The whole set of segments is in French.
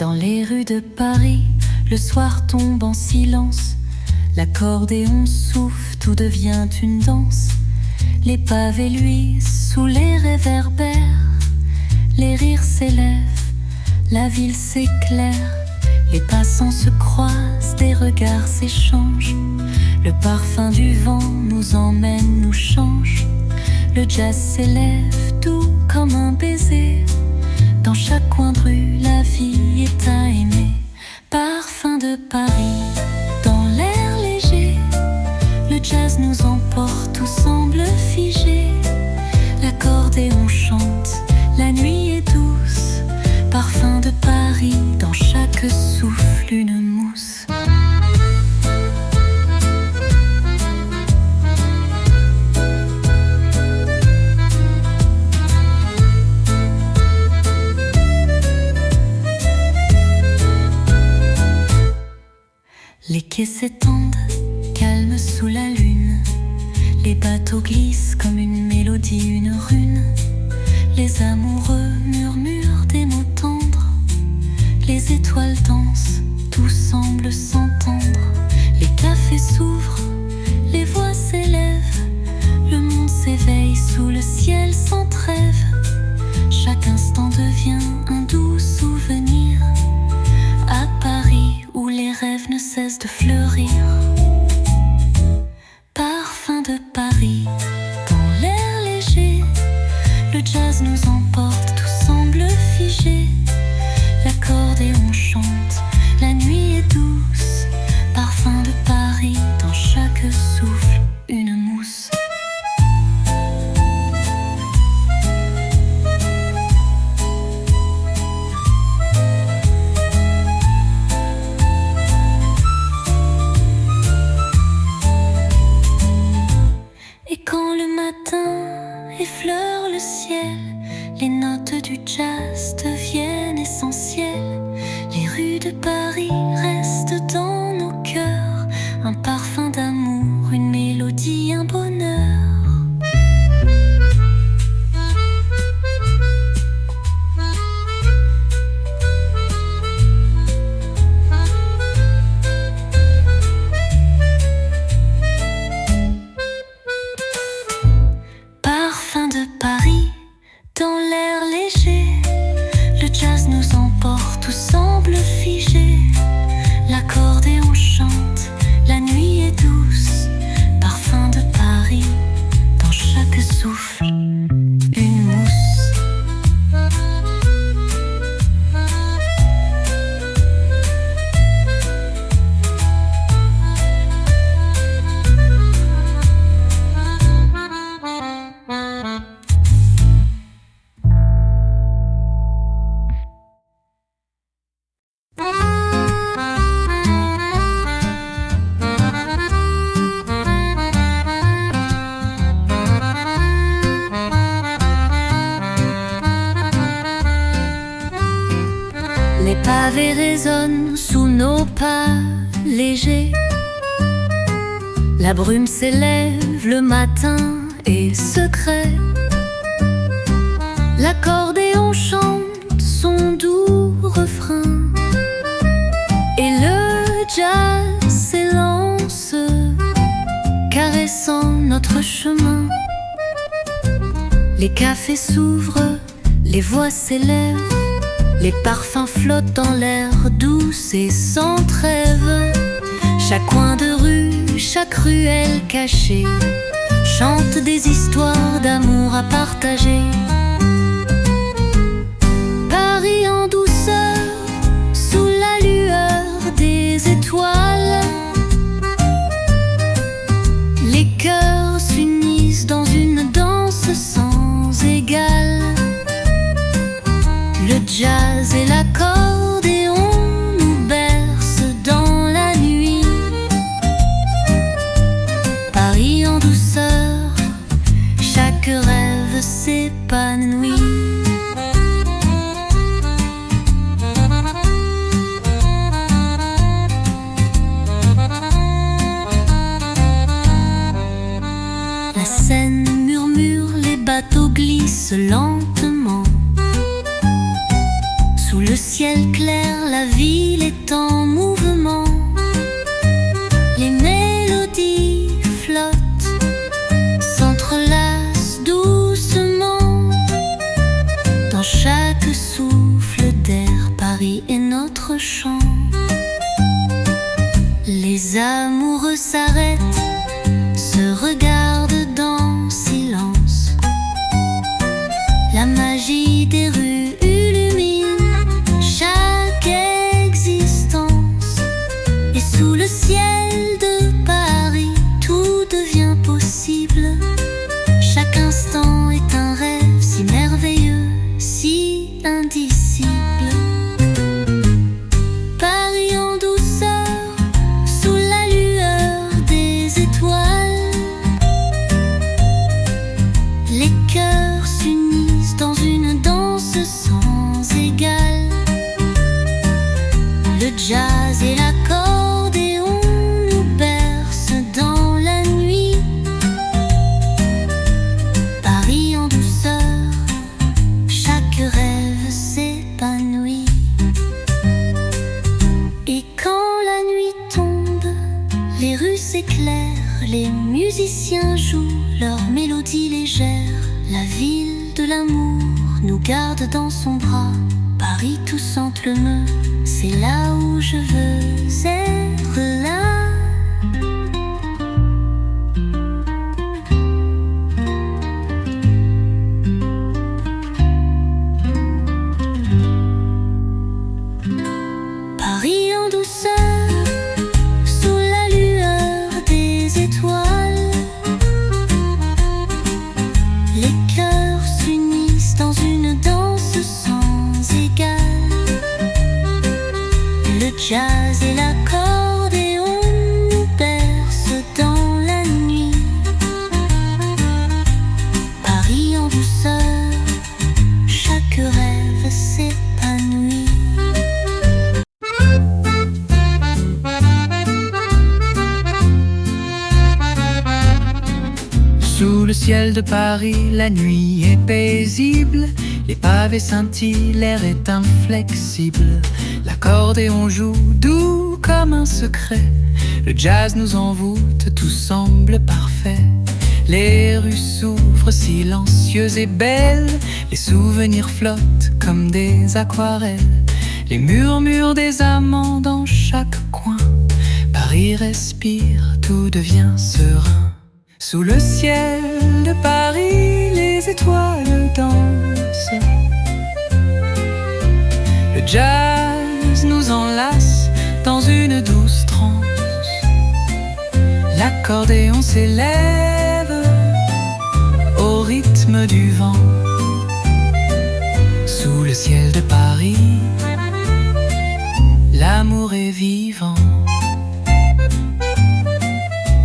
Dans les rues de Paris, le soir tombe en silence. L'accordéon souffle, tout devient une danse. Les pavés luisent sous les réverbères. Les rires s'élèvent, la ville s'éclaire. Les passants se croisent, des regards s'échangent. Le parfum du vent nous emmène, nous change. Le jazz s'élève, doux comme un baiser. Dans chaque coin de rue, la vie est à aimer. Parfum de Paris, dans l'air léger. Le jazz nous emporte, tout semble figé. L'accordéon chante, la nuit est douce. Parfum de Paris, dans chaque souffle une mousse. Les quais s'étendent, calmes sous la lune. Les bateaux glissent comme une mélodie, une rune. Les amoureux murmurent des mots tendres. Les étoiles dansent, tout semble s'entendre. Les cafés s'ouvrent, les voix s'élèvent. Le monde s'éveille sous le ciel sans trêve. Chaque instant devient un doux souvenir. À Paris où les rêves ne cessent de fleurir. Parfum de Paris, dans l'air léger. Le jazz nous emporte, tout semble figé. L'accordéon chante, la nuit est douce. Parfum de Paris, dans chaque souffle une mousse. Et quand le matin effleure le ciel, les notes du jazz deviennent essentielles. Les rues de Paris restent dans nos cœurs. Un parfum d'amour, une mélodie, un bonheur. Parfum de Paris, dans l'air léger. Le jazz nous emporte, tout semble figé. L'accordéon chante, la nuit est douce. Parfum de Paris, dans chaque souffle une mousse. Les pavés résonnent sous nos pas légers. La brume s'élève, le matin est secret. L'accordéon chante son doux refrain. Et le jazz s'élance, caressant notre chemin. Les cafés s'ouvrent, les voix s'élèvent. Les parfums flottent dans l'air douce et sans trêve. Chaque coin de rue, chaque ruelle cachée chante des histoires d'amour à partager. Paris en douceur, sous la lueur des étoiles. Les cœurs s'unissent dans une danse sans égale. Le jazz et l'accordéon nous bercent dans la nuit. Paris en douceur, chaque rêve s'épanouit. La Seine murmure, les bateaux glissent lentement. Sous le ciel ciel clair, la ville est en mouvement. Les mélodies flottent, s'entrelacent doucement. Dans chaque souffle d'air, Paris est notre chant. Les amoureux s'arrêtent, se regardent dans silence. La magie des rues illumine chaque existence. Et sous le ciel de Paris, tout devient possible. Chaque instant est un rêve si merveilleux, si indicible. Paris en douceur, sous la lueur des étoiles. Les cœurs s'unissent dans une danse sans égale. Le jazz et l'accordéon nous bercent dans la nuit. Paris en douceur, chaque rêve s'épanouit. Et quand la nuit tombe, les rues s'éclairent, les musiciens jouent leur mélodie légère. La ville de l'amour nous garde dans son bras. Paris tout simplement, c'est là où je veux être là. Paris en douceur, sous la lueur des étoiles. Les cœurs s'unissent dans une danse sans égale. Le jazz et l'accordéon nous bercent dans la nuit. Paris en douceur, chaque rêve s'épanouit. Sous le ciel de Paris, la nuit est paisible. Les pavés scintillent, l'air est inflexible. L'accordéon joue doux comme un secret. Le jazz nous envoûte, tout semble parfait. Les rues s'ouvrent silencieuses et belles. Les souvenirs flottent comme des aquarelles. Les murmures des amants dans chaque coin. Paris respire, tout devient serein. Sous le ciel de Paris, les étoiles dansent. Le jazz nous enlace dans une douce transe. L'accordéon s'élève au rythme du vent. Sous le ciel de Paris, l'amour est vivant.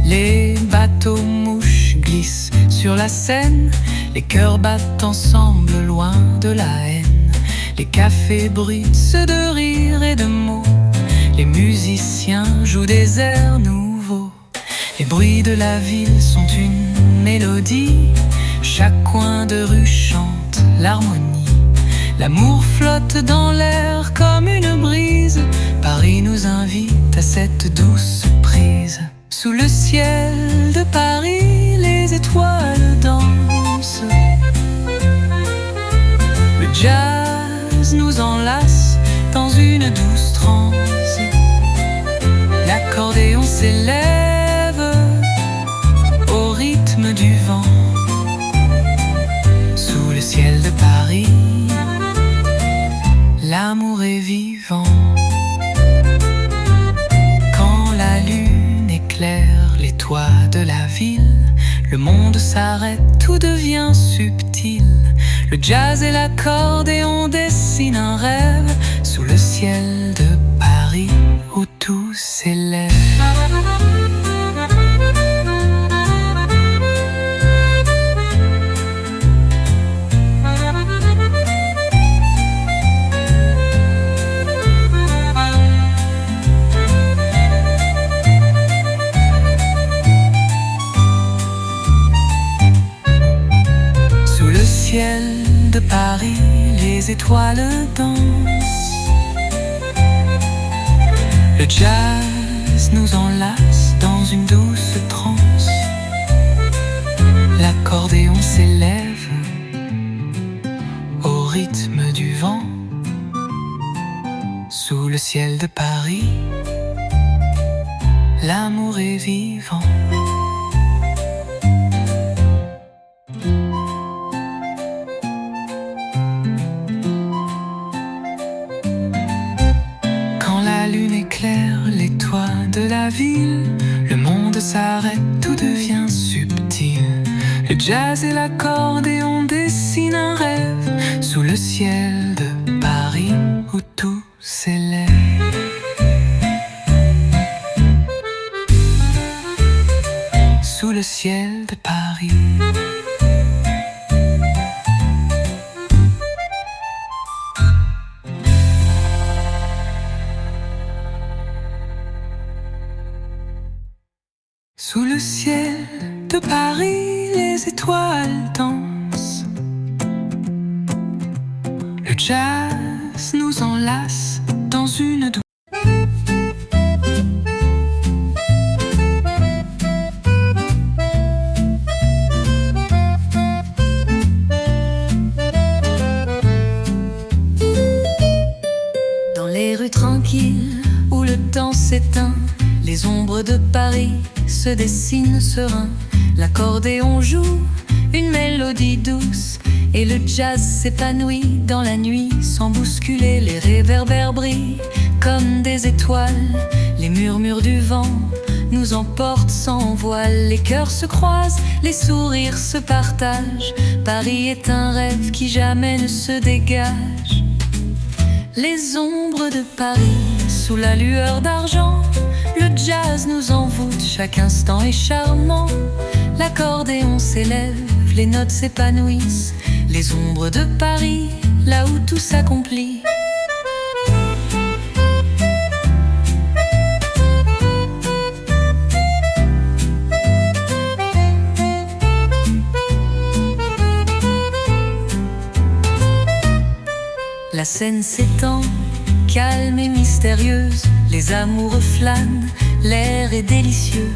Les bateaux mouches glissent sur la Seine. Les cœurs battent ensemble loin de la haine. Les cafés bruissent de rire et de mots. Les musiciens jouent des airs nouveaux. Les bruits de la ville sont une mélodie. Chaque coin de rue chante l'harmonie. L'amour flotte dans l'air comme une brise. Paris nous invite à cette douce prise. Sous le ciel de Paris, les étoiles dansent. Le jazz nous enlace dans une douce transe. L'accordéon s'élève au rythme du vent. Sous le ciel de Paris, l'amour est vivant. Quand la lune éclaire les toits de la ville, le monde s'arrête, tout devient subtil. Le jazz et l'accordéon dessinent un rêve sous le ciel de Paris où tout s'élève. Sous le ciel de Paris, les étoiles dansent. jazz nous enlace dans une douce transe. L'accordéon s'élève au rythme du vent. Sous le ciel de Paris, l'amour est vivant. Quand la lune éclaire les toits de la ville, le monde s'arrête, tout devient subtil. Le jazz et l'accordéon dessinent un rêve sous le ciel de Paris où tout s'élève. Sous le ciel de Paris. Sous le ciel de Paris, les étoiles dansent. Le jazz nous enlace dans une douce. Dans les rues tranquilles où le temps s'éteint, les ombres de Paris se dessinent serein. L'accordéon joue une mélodie douce et le jazz s'épanouit dans la nuit sans bousculer. Les réverbères brillent comme des étoiles, les murmures du vent nous emportent sans voile. Les cœurs se croisent, les sourires se partagent. Paris est un rêve qui jamais ne se dégage. Les ombres de Paris sous la lueur d'argent, le jazz nous envoûte, chaque instant est charmant. L'accordéon s'élève, les notes s'épanouissent. Les ombres de Paris, là où tout s'accomplit. La scène s'étend, calme et mystérieuse. Les amoureux flânent, l'air est délicieux.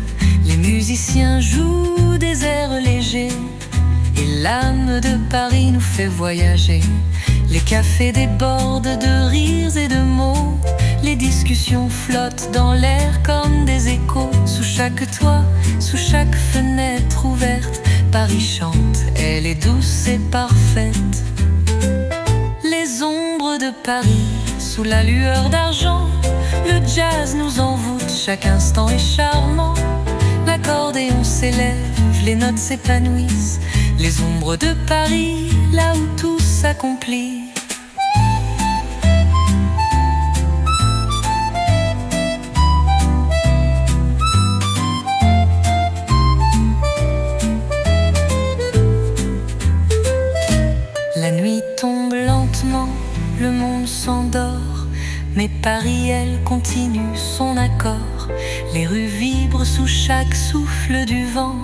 Les musiciens jouent des airs légers et l'âme de Paris nous fait voyager. Les cafés débordent de rires et de mots. Les discussions flottent dans l'air comme des échos. Sous chaque toit, sous chaque fenêtre ouverte, Paris chante, elle est douce et parfaite. Les ombres de Paris sous la lueur d'argent, le jazz nous envoûte, chaque instant est charmant. L'accordéon s'élève, les notes s'épanouissent. Les ombres de Paris, là où tout s'accomplit. La nuit tombe lentement, le monde s'endort, mais Paris, elle, continue son accord. Les rues vibrent sous chaque souffle du vent.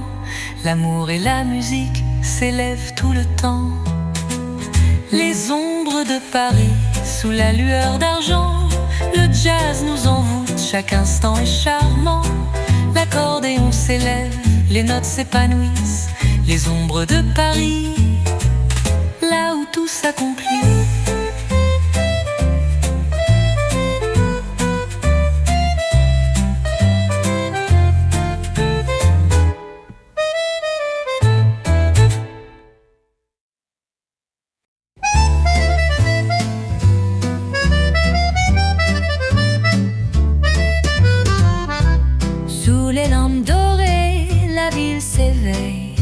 L'amour et la musique s'élèvent tout le temps. Les ombres de Paris, sous la lueur d'argent, le jazz nous envoûte, chaque instant est charmant. L'accordéon s'élève, les notes s'épanouissent. Les ombres de Paris, là où tout s'accomplit. Sous les lampes dorées, la ville s'éveille.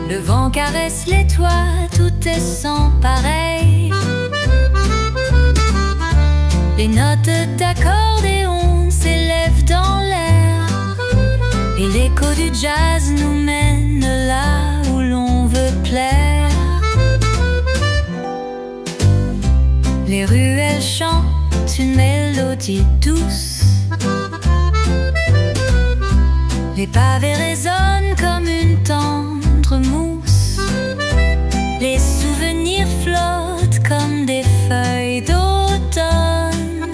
Le vent caresse les toits, tout est sans pareil. Les notes d'accordéon s'élèvent dans l'air et l'écho du jazz nous mène là où l'on veut plaire. Les ruelles chantent une mélodie douce. Les pavés résonnent comme une tendre mousse. Les souvenirs flottent comme des feuilles d'automne.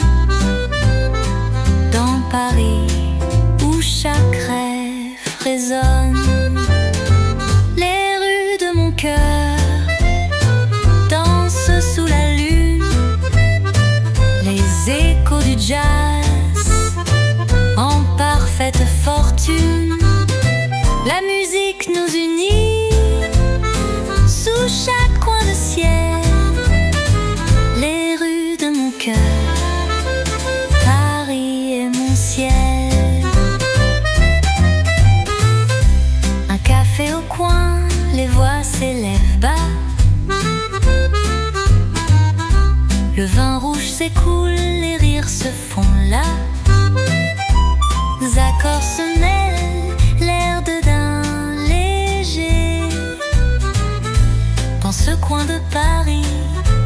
jazz, en parfaite fortune. La musique nous unit sous chaque coin de ciel. Les rues de mon cœur, Paris est mon ciel. Un café au coin, les voix s'élèvent bas. Le vin rouge s'écoule, les rires se font là. Accords se mêlent, l'air de d'un léger. Dans ce coin de Paris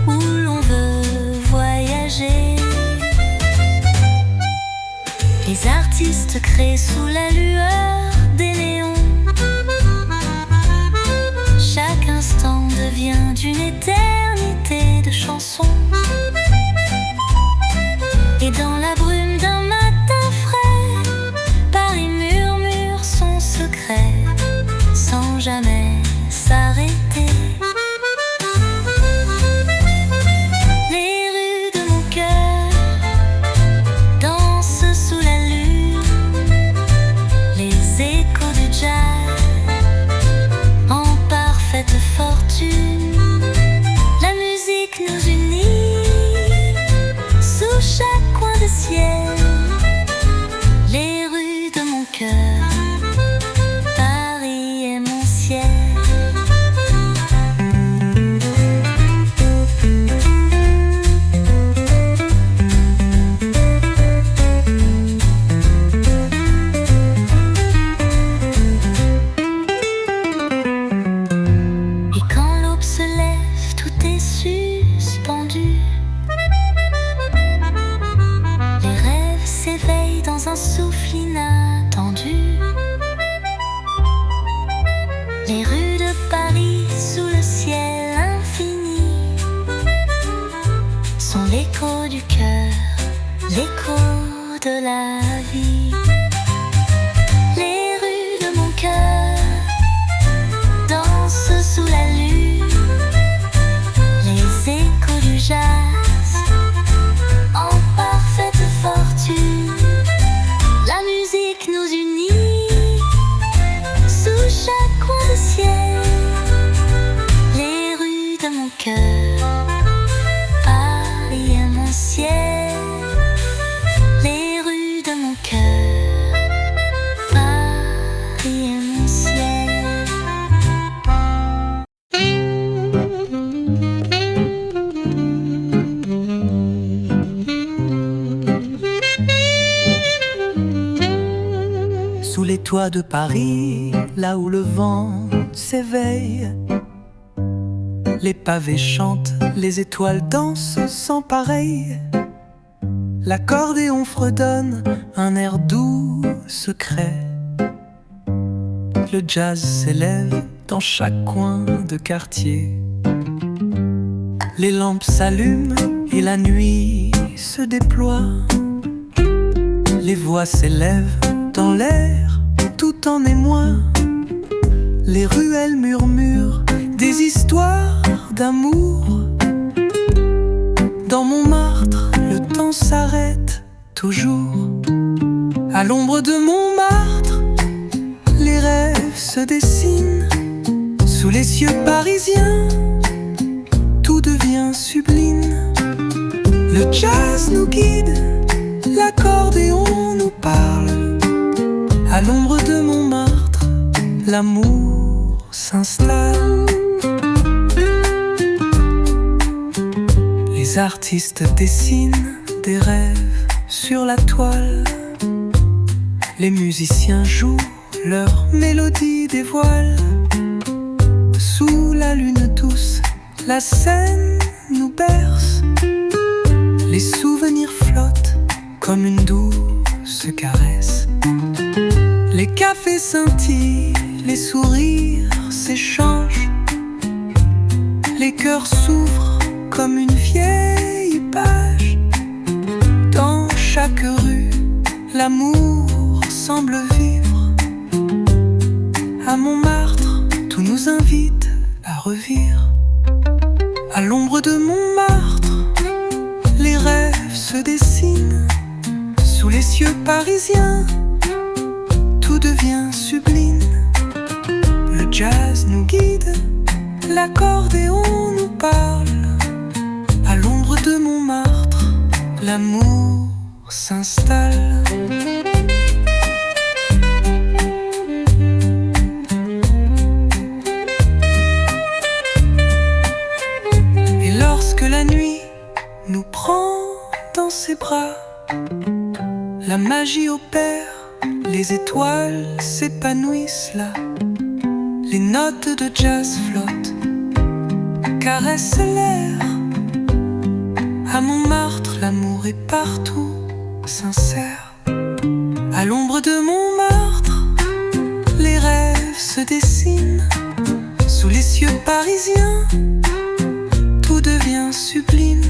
où l'on veut voyager. Les artistes créent sous la lueur des néons. Chaque instant devient une éternité de chansons. Et dans la brume d'un matin frais, Paris murmure son secret sans jamais s'arrêter. Les rues de mon cœur dansent sous la lune. Les échos du jazz en parfaite fortune. La musique nous unit sous chaque coin de ciel. Les rues de mon cœur, Paris est mon ciel. Et quand l'aube se lève, tout est suspendu. Les rêves s'éveillent dans un souffle inattendu. Les rues de Paris sous le ciel infini sont l'écho du cœur, l'écho de la vie. Les rues de mon cœur dansent sous la lune. Les échos du jazz en parfaite fortune. La musique nous unit sous chaque coin de ciel. Les rues de mon cœur, Paris est mon ciel. Les rues de mon cœur, Paris est mon ciel. Sous les toits de Paris, là où le vent s'éveille, les pavés chantent, les étoiles dansent sans pareil. L'accordéon fredonne un air doux, secret. Le jazz s'élève dans chaque coin de quartier. Les lampes s'allument et la nuit se déploie. Les voix s'élèvent dans l'air, tout en émoi. Les ruelles murmurent des histoires d'amour. Dans Montmartre, le temps s'arrête toujours. À l'ombre de Montmartre, les rêves se dessinent. Sous les cieux parisiens, tout devient sublime. Le jazz nous guide, l'accordéon nous parle. À l'ombre de Montmartre, l'amour s'installe. Les artistes dessinent des rêves sur la toile. Les musiciens jouent, leur mélodie dévoile. Sous la lune douce, la scène nous berce. Les souvenirs flottent comme une douce caresse. Les cafés scintillent, les sourires s'échangent. Les cœurs s'ouvrent comme une vieille page. Dans chaque rue, l'amour semble vivre. À Montmartre, tout nous invite à revivre. À l'ombre de Montmartre, les rêves se dessinent. cieux parisiens, tout devient sublime. Le jazz nous guide, l'accordéon nous parle. À l'ombre de Montmartre, l'amour s'installe. Et lorsque la nuit nous prend dans ses bras, la magie opère, les étoiles s'épanouissent là. Les notes de jazz flottent, caressent l'air. À Montmartre, l'amour est partout, sincère. À l'ombre de Montmartre, les rêves se dessinent. Sous les cieux parisiens, tout devient sublime.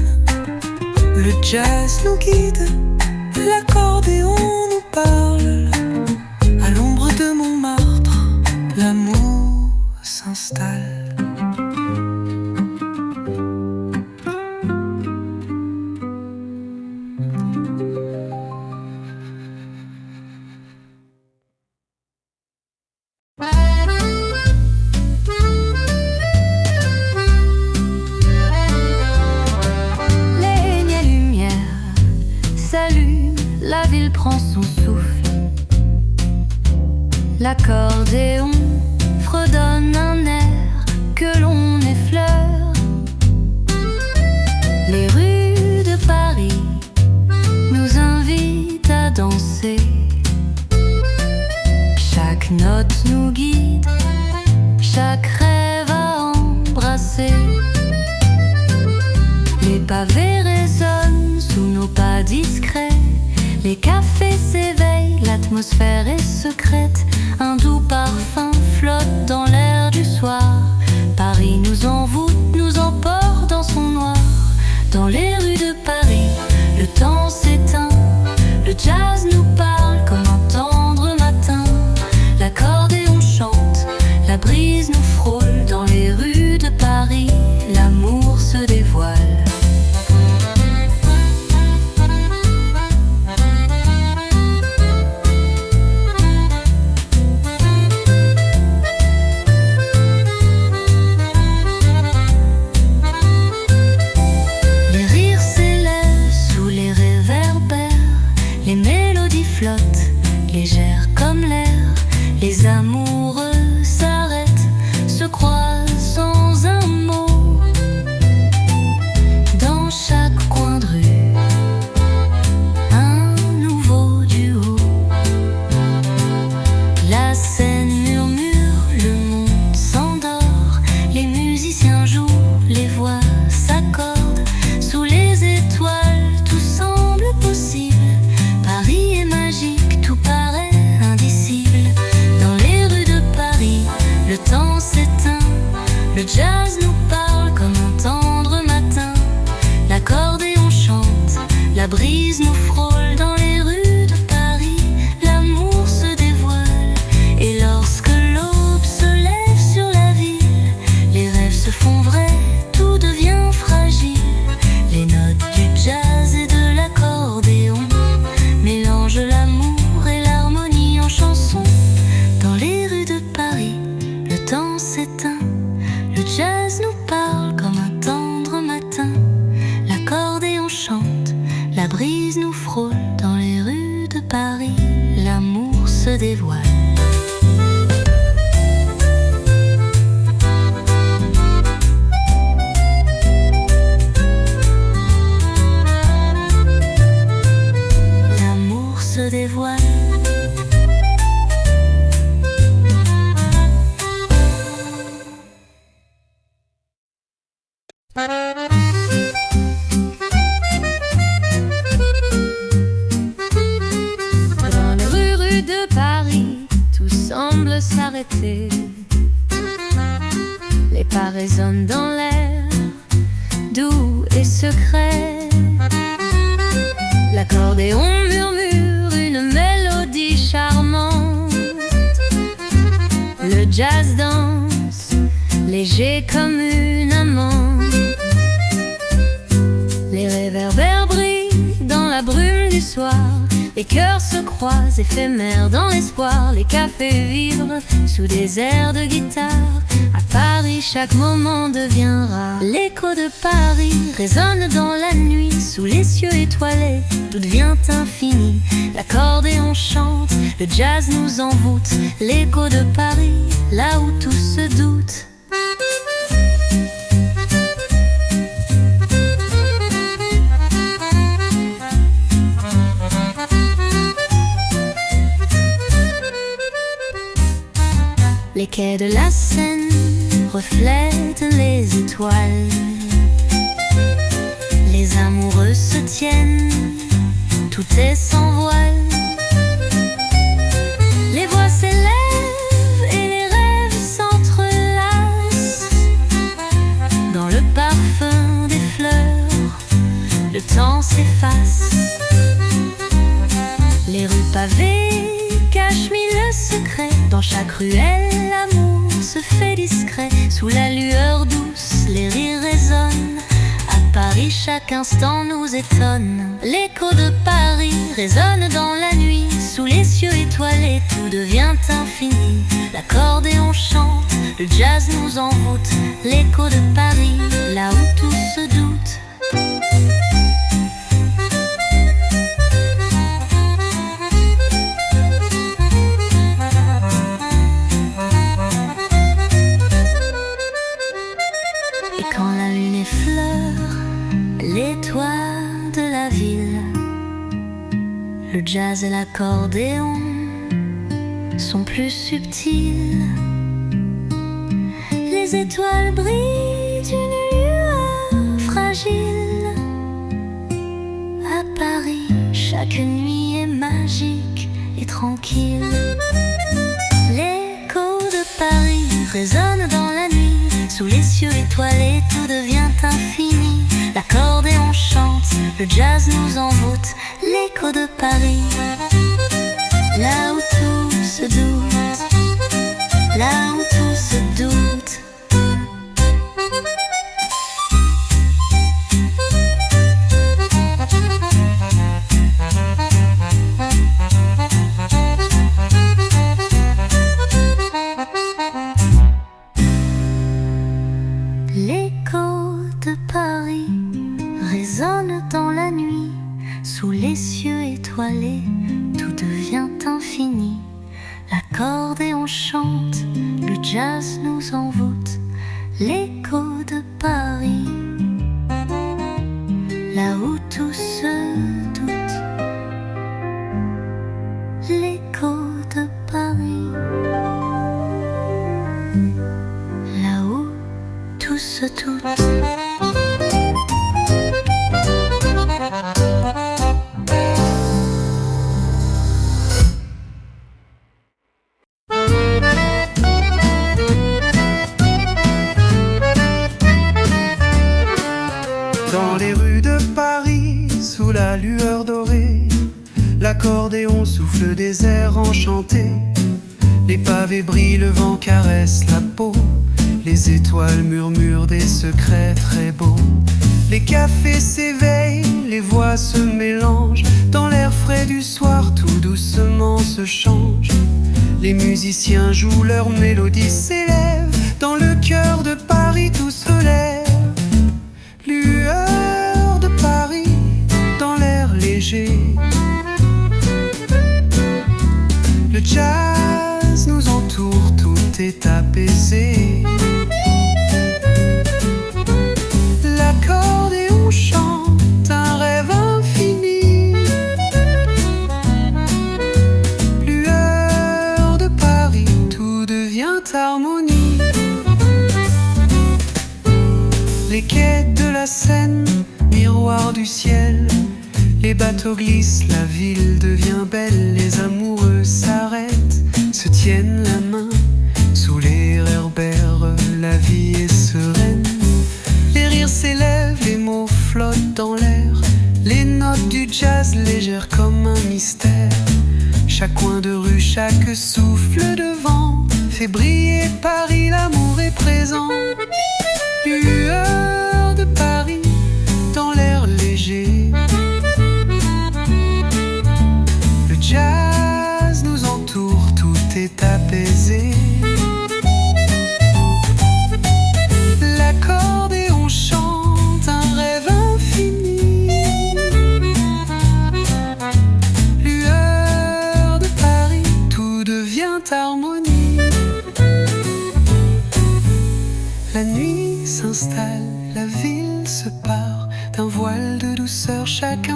Le jazz nous guide, l'accordéon nous parle. À l'ombre de Montmartre, l'amour s'installe. Prend son souffle, l'accordéon fredonne un air que l'on effleure. Les rues de Paris nous invitent à danser. Chaque note nous guide, chaque rêve à embrasser. Les pavés résonnent sous nos pas discrets. Les cafés s'éveillent, l'atmosphère est secrète. Un doux parfum flotte dans l'air du soir. Paris nous envoûte, nous emporte dans son noir. Dans les rues de Paris, le temps s'éteint. Le jazz nous parle comme un tendre matin. L'accordéon chante, la brise nous frôle. Dans les rues de Paris, l'amour se dévoile. Légère comme l'air, les amoureux s'arrêtent, se croisent sans un mot. Dans chaque coin de rue, un nouveau duo. La scène murmure, le monde s'endort. Les musiciens jouent, les voix s'accordent. Sous les étoiles, tout semble possible. Paris est magique. Paraît indicible. Dans les rues de Paris, le temps s'éteint. Le jazz nous parle comme un tendre matin. L'accordéon chante, la brise nous frôle. Dans les rues de Paris, l'amour se dévoile. Et lorsque l'aube se lève sur la ville, les rêves se font vrais, tout devient fragile. Les notes du jazz et de l'accordéon mélangent l'amour chanson. Dans les rues de Paris, le temps s'éteint. Le jazz nous parle comme un tendre matin. L'accordéon chante, la brise nous frôle. Dans les rues de Paris, l'amour se dévoile. L'amour se dévoile. Dans les rues de Paris, tout semble s'arrêter. Les pas résonnent dans l'air, doux et secret. L'accordéon murmure une mélodie charmante. Le jazz danse, léger comme une amande. Les réverbères brillent dans la brume du soir. Les cœurs se croisent, éphémères dans l'espoir. Les cafés vibrent sous des airs de guitare. À Paris, chaque moment devient rare. L'écho de Paris résonne dans la nuit. Sous les cieux étoilés, tout devient infini. L'accordéon chante, le jazz nous envoûte. L'écho de Paris, là où tout se doute. Les quais de la Seine reflètent les étoiles. Les amoureux se tiennent, tout est sans voile. Les voix s'élèvent et les rêves s'entrelacent. Dans le parfum des fleurs, le temps s'efface. Les rues pavées cachent mille secrets. Dans chaque ruelle, l'amour se fait discret. Sous la lueur douce, les rires résonnent. À Paris, chaque instant nous étonne. L'écho de Paris résonne dans la nuit. Sous les cieux étoilés, tout devient infini. L'accordéon chante, le jazz nous envoûte. L'écho de Paris, là où tout se doute. L'étoile de la ville, le jazz et l'accordéon sont plus subtils. Les étoiles brillent d'une lueur fragile. À Paris, chaque nuit est magique et tranquille. L'écho de Paris résonne dans la nuit. Sous les cieux étoilés, tout devient infini. L'accordéon chante, le jazz nous envoûte. L'écho de Paris, là où tout se doute, là où tout se doute. L'écho de Paris résonne dans la nuit. Sous les cieux étoilés, tout devient infini. L'accordéon chante, le jazz nous envoûte. L'écho de Paris, là où tout se doute. L'écho de Paris, là où tout se doute. Dans les rues de Paris, sous la lueur dorée, l'accordéon souffle des airs enchantés. Les pavés brillent, le vent caresse la peau. Les étoiles murmurent des secrets très beaux. Les cafés s'éveillent, les voix se mélangent. Dans l'air frais du soir, tout doucement se change. Les musiciens jouent, leur mélodie s'élève. Dans le cœur de Paris, tout se lève. Lueur de Paris, dans l'air léger. Le jazz nous entoure, tout est apaisé. L'accordéon chante un rêve infini. Lueur de Paris, tout devient harmonie. Les quais de la Seine, miroir du ciel. Les bateaux glissent, la ville devient belle. Les amoureux s'arrêtent, se tiennent la main. Sous les réverbères, la vie est sereine. Les rires s'élèvent, les mots flottent dans l'air. Les notes du jazz légères comme un mystère. Chaque coin de rue, chaque souffle de vent fait briller Paris, l'amour est présent. Lueur de Paris, dans l'air léger.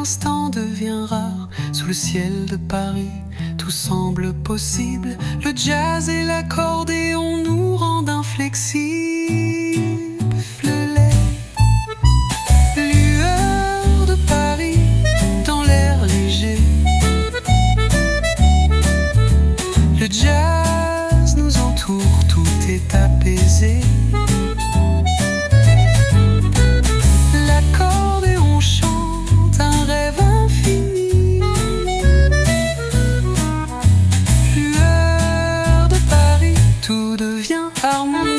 instant devient rare. Sous le ciel de Paris, tout semble possible. Le jazz et l'accordéon nous rendent inflexibles. Les lueurs de Paris dans l'air léger. Le jazz nous entoure, tout est apaisé. L'accordéon chante un rêve infini. Lueur de Paris, tout devient harmonie.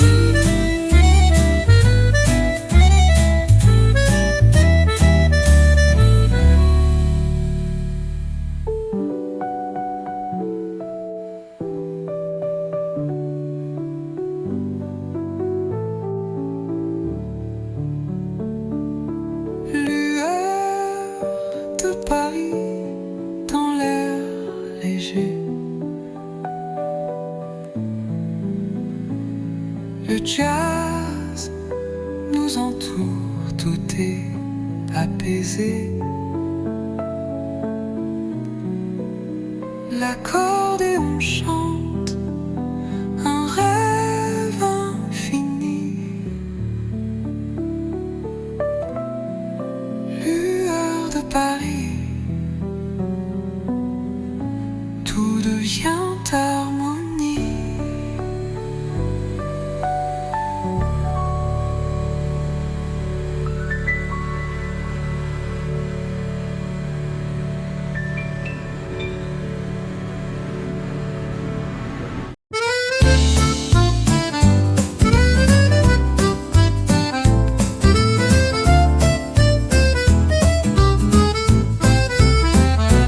Paris dans l'air léger. Le jazz nous entoure, tout est apaisé. L'accordéon chante un rêve infini. Lueur de Paris, tout devient harmonie.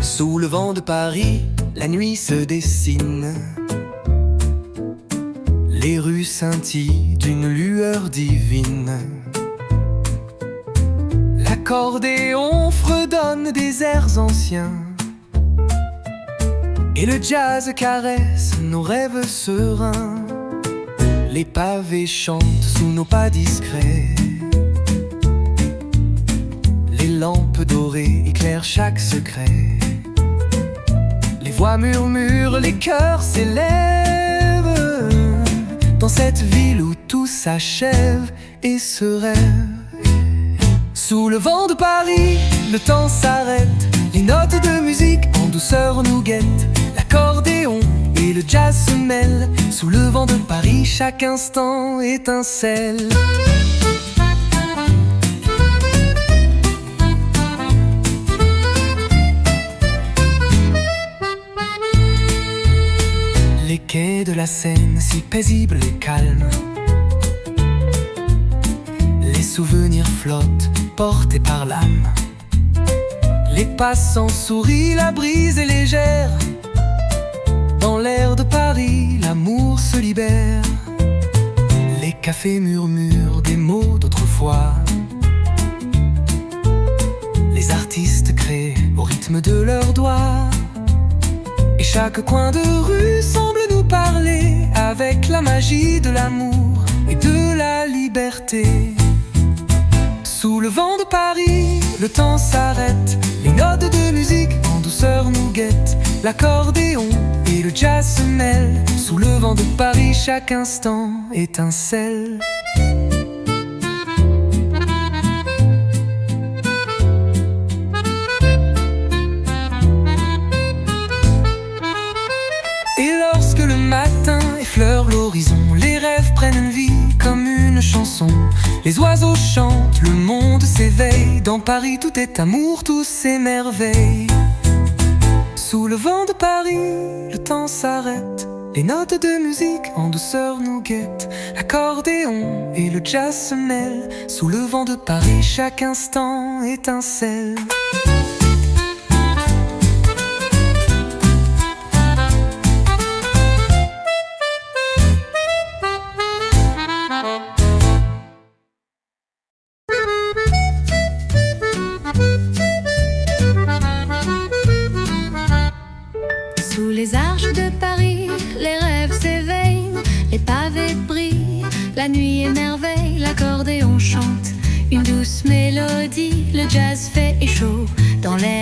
Sous le vent de Paris, la nuit se dessine. Les rues scintillent d'une lueur divine. L'accordéon fredonne des airs anciens. Et le jazz caresse nos rêves sereins. Les pavés chantent sous nos pas discrets. Les lampes dorées éclairent chaque secret. Les voix murmurent, les cœurs s'élèvent. Dans cette ville où tout s'achève et se rêve. Sous le vent de Paris, le temps s'arrête. Les notes de musique en douceur nous guettent. L'accordéon et le jazz se mêlent. Sous le vent de Paris, chaque instant étincelle. Les quais de la Seine, si paisibles et calmes. Les souvenirs flottent, portés par l'âme. Les passants sourient, la brise est légère. Dans l'air de Paris, l'amour se libère. Les cafés murmurent des mots d'autrefois. Les artistes créent au rythme de leurs doigts. Et chaque coin de rue semble nous parler avec la magie de l'amour et de la liberté. Sous le vent de Paris, le temps s'arrête. Les notes de musique en douceur nous guettent. L'accordéon et le jazz se mêlent. Sous le vent de Paris, chaque instant étincelle. Et lorsque le matin effleure l'horizon, les rêves prennent vie comme une chanson. Les oiseaux chantent, le monde s'éveille. Dans Paris tout est amour, tout s'émerveille. Sous le vent de Paris, le temps s'arrête. Les notes de musique en douceur nous guettent. L'accordéon et le jazz se mêlent. Sous le vent de Paris, chaque instant étincelle. Sous les arches de Paris, les rêves s'éveillent, les pavés brillent, la nuit émerveille, l'accordéon chante une douce mélodie, le jazz fait chaud dans l'air.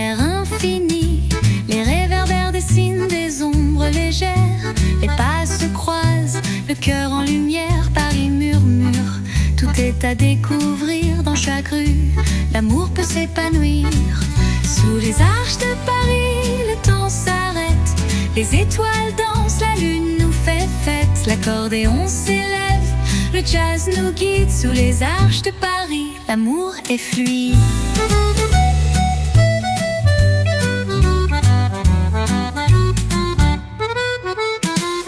découvrir dans chaque rue. L'amour peut s'épanouir. Sous les arches de Paris, le temps s'arrête. Les étoiles dansent, la lune nous fait fête. L'accordéon s'élève, le jazz nous guide. Sous les arches de Paris, l'amour est fluide.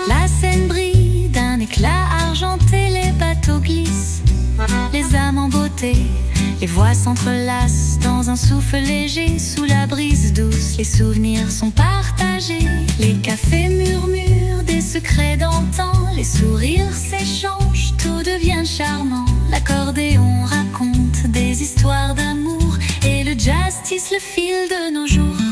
La Seine brille d'un éclat argenté, les bateaux glissent, les âmes en beauté. Les voix s'entrelacent dans un souffle léger. Sous la brise douce, les souvenirs sont partagés. Les cafés murmurent des secrets d'antan. Les sourires s'échangent, tout devient charmant. L'accordéon raconte des histoires d'amour et le jazz tisse le fil de nos jours.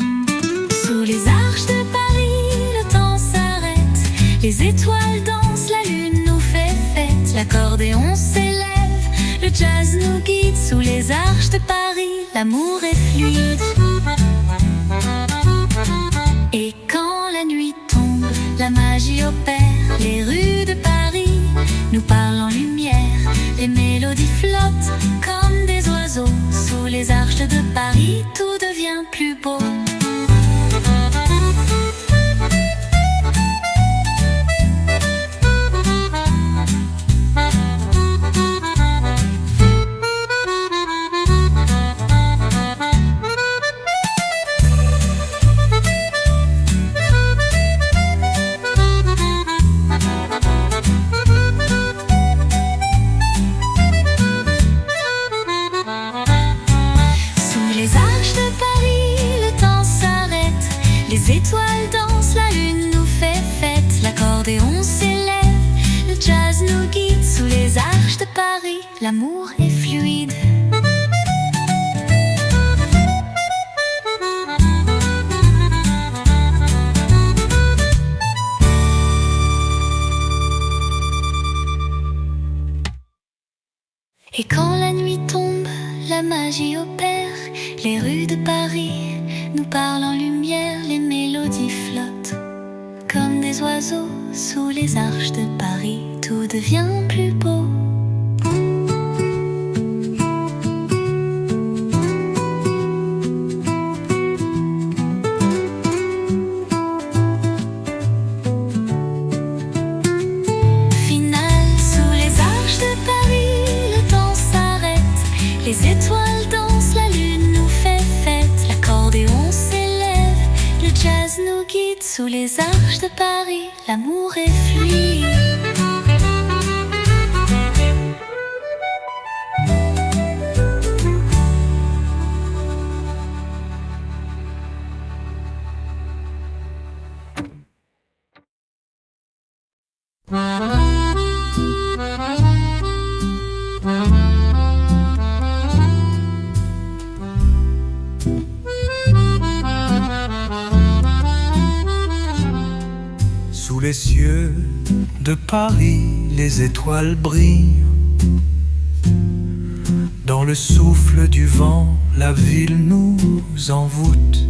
Sous les arches de Paris, le temps s'arrête. Les étoiles dansent, la lune nous fait fête. L'accordéon s'élève, le jazz nous guide. Sous les arches de Paris, l'amour est fluide. Et quand la nuit tombe, la magie opère. Les rues de Paris nous parlent en lumière. Les mélodies flottent comme des oiseaux. Sous les arches de Paris, tout devient plus beau. Les étoiles dansent, la lune nous fait fête. L'accordéon s'élève, le jazz nous guide. Sous les arches de Paris, l'amour est fluide. Et quand la nuit tombe, la magie opère. Les rues de Paris nous parlent en lumière. Les mélodies flottent comme des oiseaux. Sous les arches de Paris, tout devient plus beau. Finale, sous les arches de Paris, le temps s'arrête. Les étoiles dansent, la lune nous fait fête. L'accordéon s'élève, le jazz nous guide. Sous les arches de Paris, l'amour est fluide. Sous les cieux de Paris, les étoiles brillent. Dans le souffle du vent, la ville nous envoûte.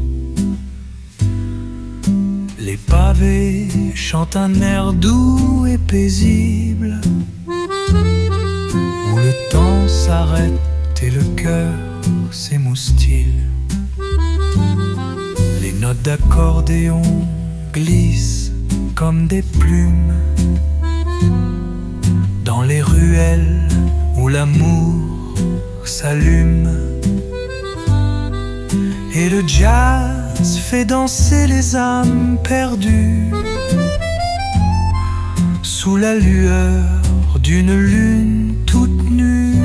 Les pavés chantent un air doux et paisible, où le temps s'arrête et le cœur s'émoustille. Les notes d'accordéon glissent comme des plumes dans les ruelles où l'amour s'allume. Et le jazz fait danser les âmes perdues sous la lueur d'une lune toute nue.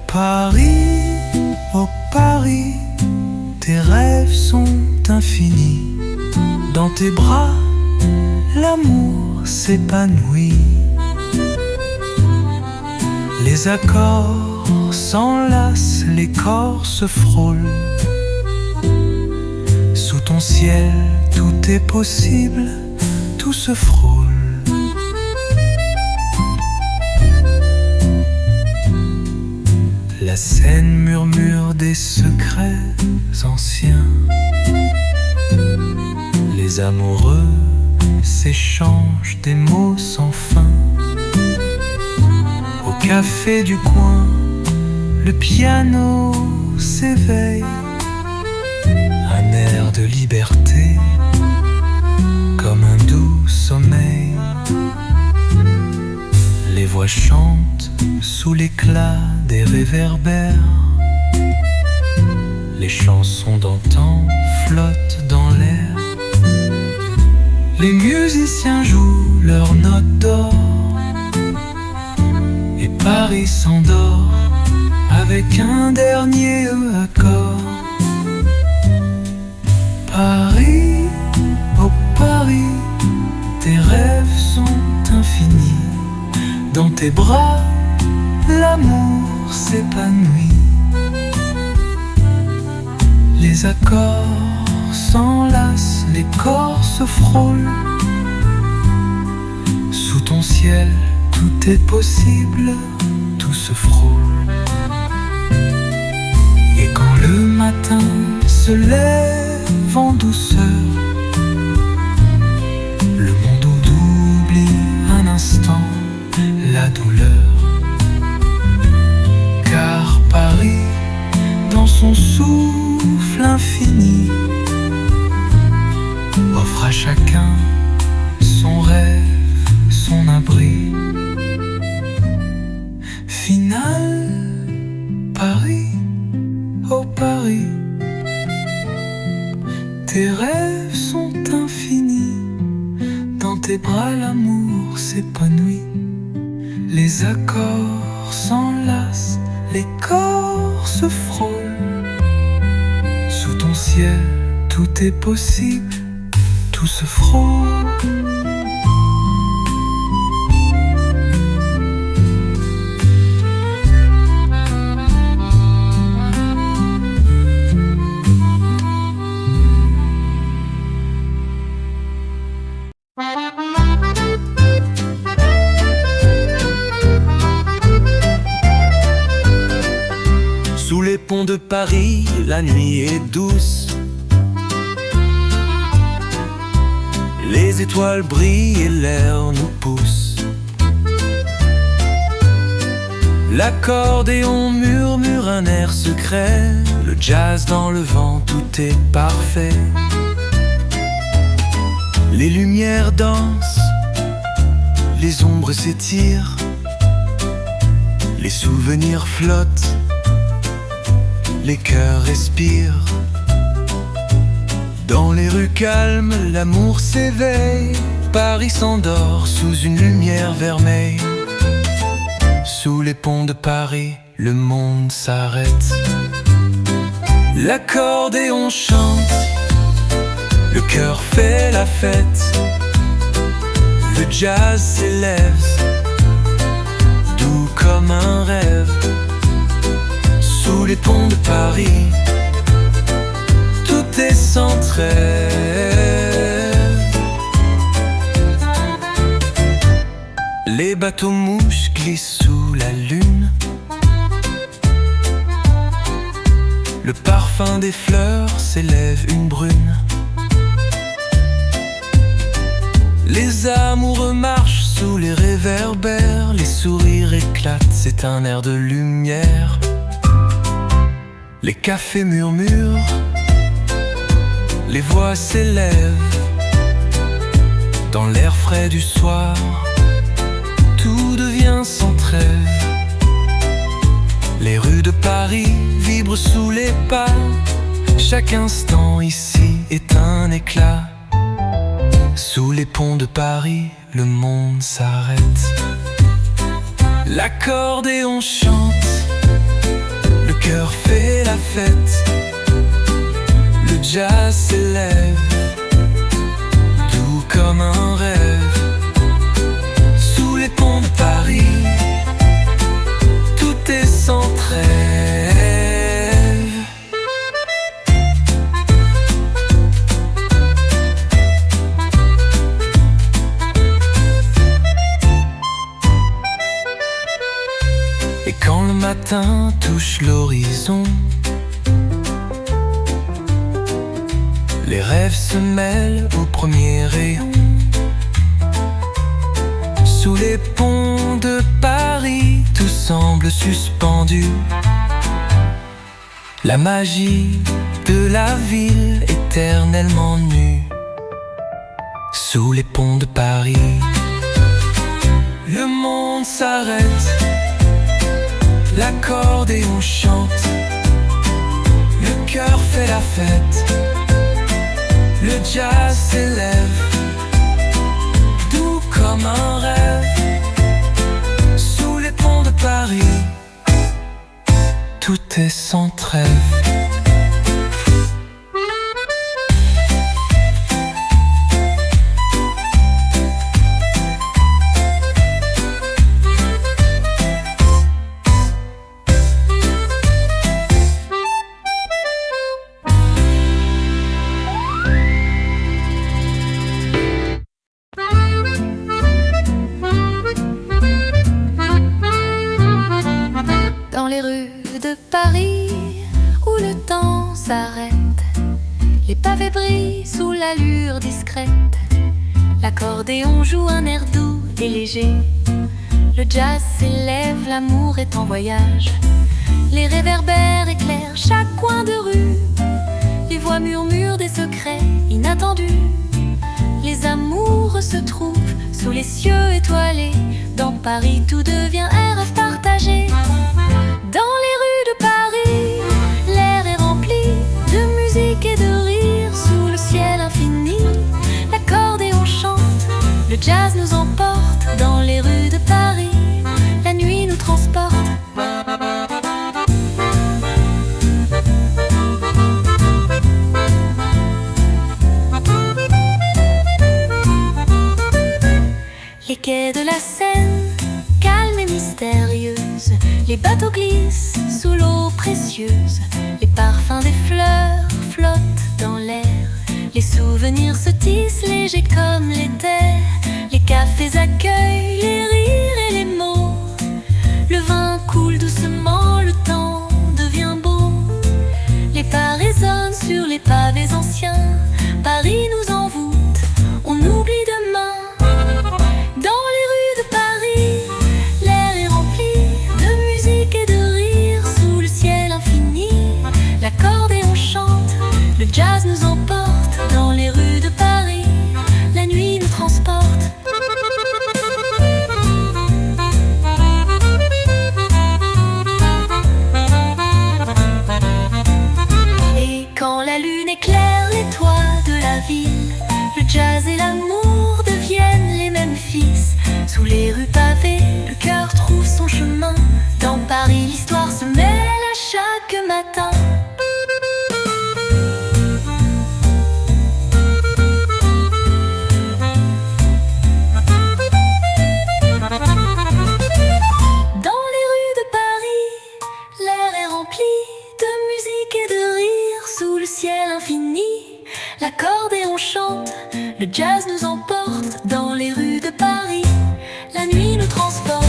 Paris, oh Paris, tes rêves sont infinis. Dans tes bras, l'amour s'épanouit. Les accords s'enlacent, les corps se frôlent. Sous ton ciel, tout est possible, tout se frôle. La Seine murmure des secrets anciens. Les amoureux s'échangent des mots sans fin. café du coin, le piano s'éveille. Un air de liberté, comme un doux sommeil. Les voix chantent sous l'éclat des réverbères. Les chansons d'antan flottent dans l'air. Les musiciens jouent leurs notes d'or. Et Paris s'endort avec un dernier accord. Paris, oh Paris, tes rêves sont infinis. Dans tes bras, l'amour s'épanouit. Les accords s'enlacent, les corps se frôlent. Sous ton ciel, tout est possible, tout se frôle. Et quand le matin se lève en douceur, le monde oublie un instant la douleur. Car Paris, dans son souffle infini, offre à chacun son rêve, son abri. Final, Paris, oh Paris, tes rêves sont infinis. Dans tes bras l'amour s'épanouit. Les accords s'enlacent, les corps se frôlent. Sous ton ciel, tout est possible, tout se frôle. Sous les ponts de Paris, la nuit est douce. Les étoiles brillent et l'air nous pousse. L'accordéon murmure un air secret. Le jazz dans le vent, tout est parfait. Les lumières dansent, les ombres s'étirent. Les souvenirs flottent, les cœurs respirent. Dans les rues calmes, l'amour s'éveille. Paris s'endort sous une lumière vermeille. Sous les ponts de Paris, le monde s'arrête. L'accordéon chante, le cœur fait la fête. Le jazz s'élève, doux comme un rêve. Sous les ponts de Paris, tout est sans trêve. Les bateaux mouches glissent sous la lune. Le parfum des fleurs s'élève une brune. Les amoureux marchent sous les réverbères. Les sourires éclatent, c'est un air de lumière. Les cafés murmurent, les voix s'élèvent. Dans l'air frais du soir, tout devient sans trêve. Les rues de Paris vibrent sous les pas. Chaque instant ici est un éclat. Sous les ponts de Paris, le monde s'arrête. L'accordéon chante, le cœur fait la fête. Le jazz s'élève, doux comme un rêve. Sous les ponts de Paris, tout est sans trêve. Et quand le matin touche l'horizon, les rêves se mêlent au premier rayon. Sous les ponts de Paris, tout semble suspendue. La magie de la ville éternellement nue sous les ponts de Paris. Le monde s'arrête, l'accordéon chante, le cœur fait la fête, le jazz s'élève, doux comme un rêve. Sous les ponts de Paris, tout est sans trêve. Dans les rues de Paris, où le temps s'arrête, les pavés brillent sous l'allure discrète. L'accordéon joue un air doux et léger, le jazz s'élève, l'amour est en voyage. Les réverbères éclairent chaque coin de rue, les voix murmurent des secrets inattendus. Les amoureux se trouvent sous les cieux étoilés. Dans Paris, tout devient un rêve partagé. Dans les rues de Paris, l'air est rempli de musique et de rire. Sous le ciel infini, l'accordéon chante, le jazz nous emporte. Dans les rues de Paris, la nuit nous transporte. Les quais de la Seine, calmes et mystérieuses, les bateaux glissent sous l'eau précieuse. Les parfums des fleurs flottent dans l'air, les souvenirs se tissent légers comme l'éther. Les cafés accueillent les rires et les mots, le vin coule doucement, le temps devient beau. Les pas résonnent sur les pavés anciens, Paris nous envoûte, on oublie demain. Dans les rues de Paris, l'air est rempli de musique et de rire. Sous le ciel infini, l'accordéon chante, le jazz nous emporte. Dans les rues de Paris, la nuit nous transporte. Et quand la lune éclaire les toits de la ville, le jazz et l'amour deviennent les mêmes fils. Sous les rues pavées, le cœur trouve son chemin. Dans Paris, l'histoire se mêle à chaque matin. Dans les rues de Paris, l'air est rempli de musique et de rire. Sous le ciel infini, l'accordéon chante, le jazz nous emporte. Dans les rues de Paris, la nuit nous transporte.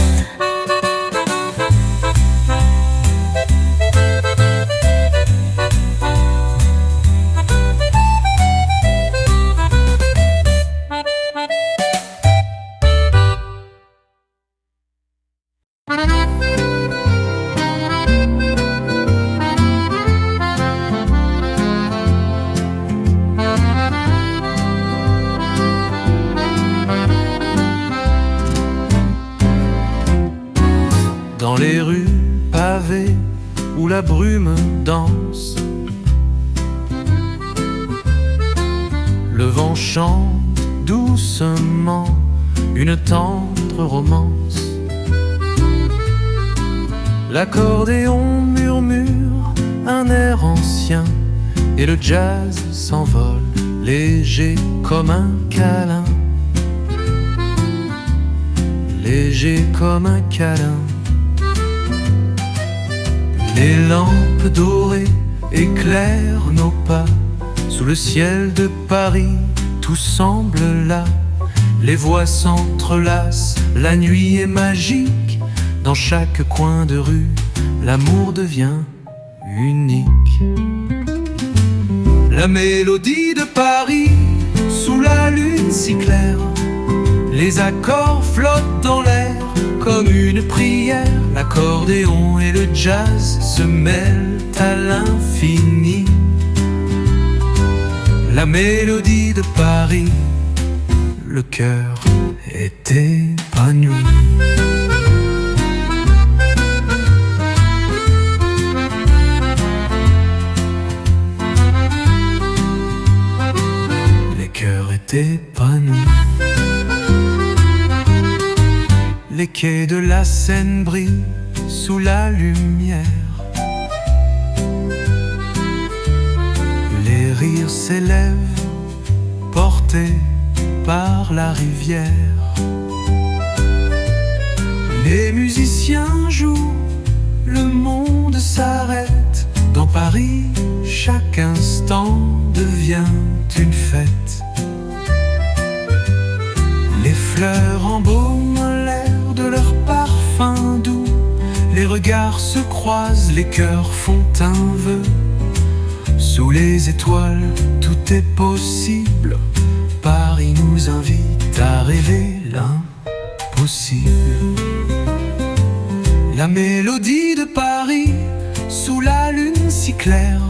Dans les rues pavées où la brume danse, le vent chante doucement une tendre romance. L'accordéon murmure un air ancien et le jazz s'envole léger comme un câlin. Léger comme un câlin. Les lampes dorées éclairent nos pas. Sous le ciel de Paris, tout semble là. Les voix s'entrelacent, la nuit est magique. Dans chaque coin de rue, l'amour devient unique. La mélodie de Paris, sous la lune si claire, les accords flottent dans l'air comme une prière. L'accordéon et le jazz se mêlent à l'infini. La mélodie de Paris, le cœur est épanoui. Les cœurs étaient épanouis. Les quais de la Seine brillent sous la lumière. Les rires s'élèvent, portés par la rivière. Les musiciens jouent, le monde s'arrête. Dans Paris, chaque instant devient une fête. Les fleurs embaument l'air de leur parfum doux. Les regards se croisent, les cœurs font un vœu. Sous les étoiles, tout est possible. Paris nous invite à rêver l'impossible. La mélodie de Paris, sous la lune si claire.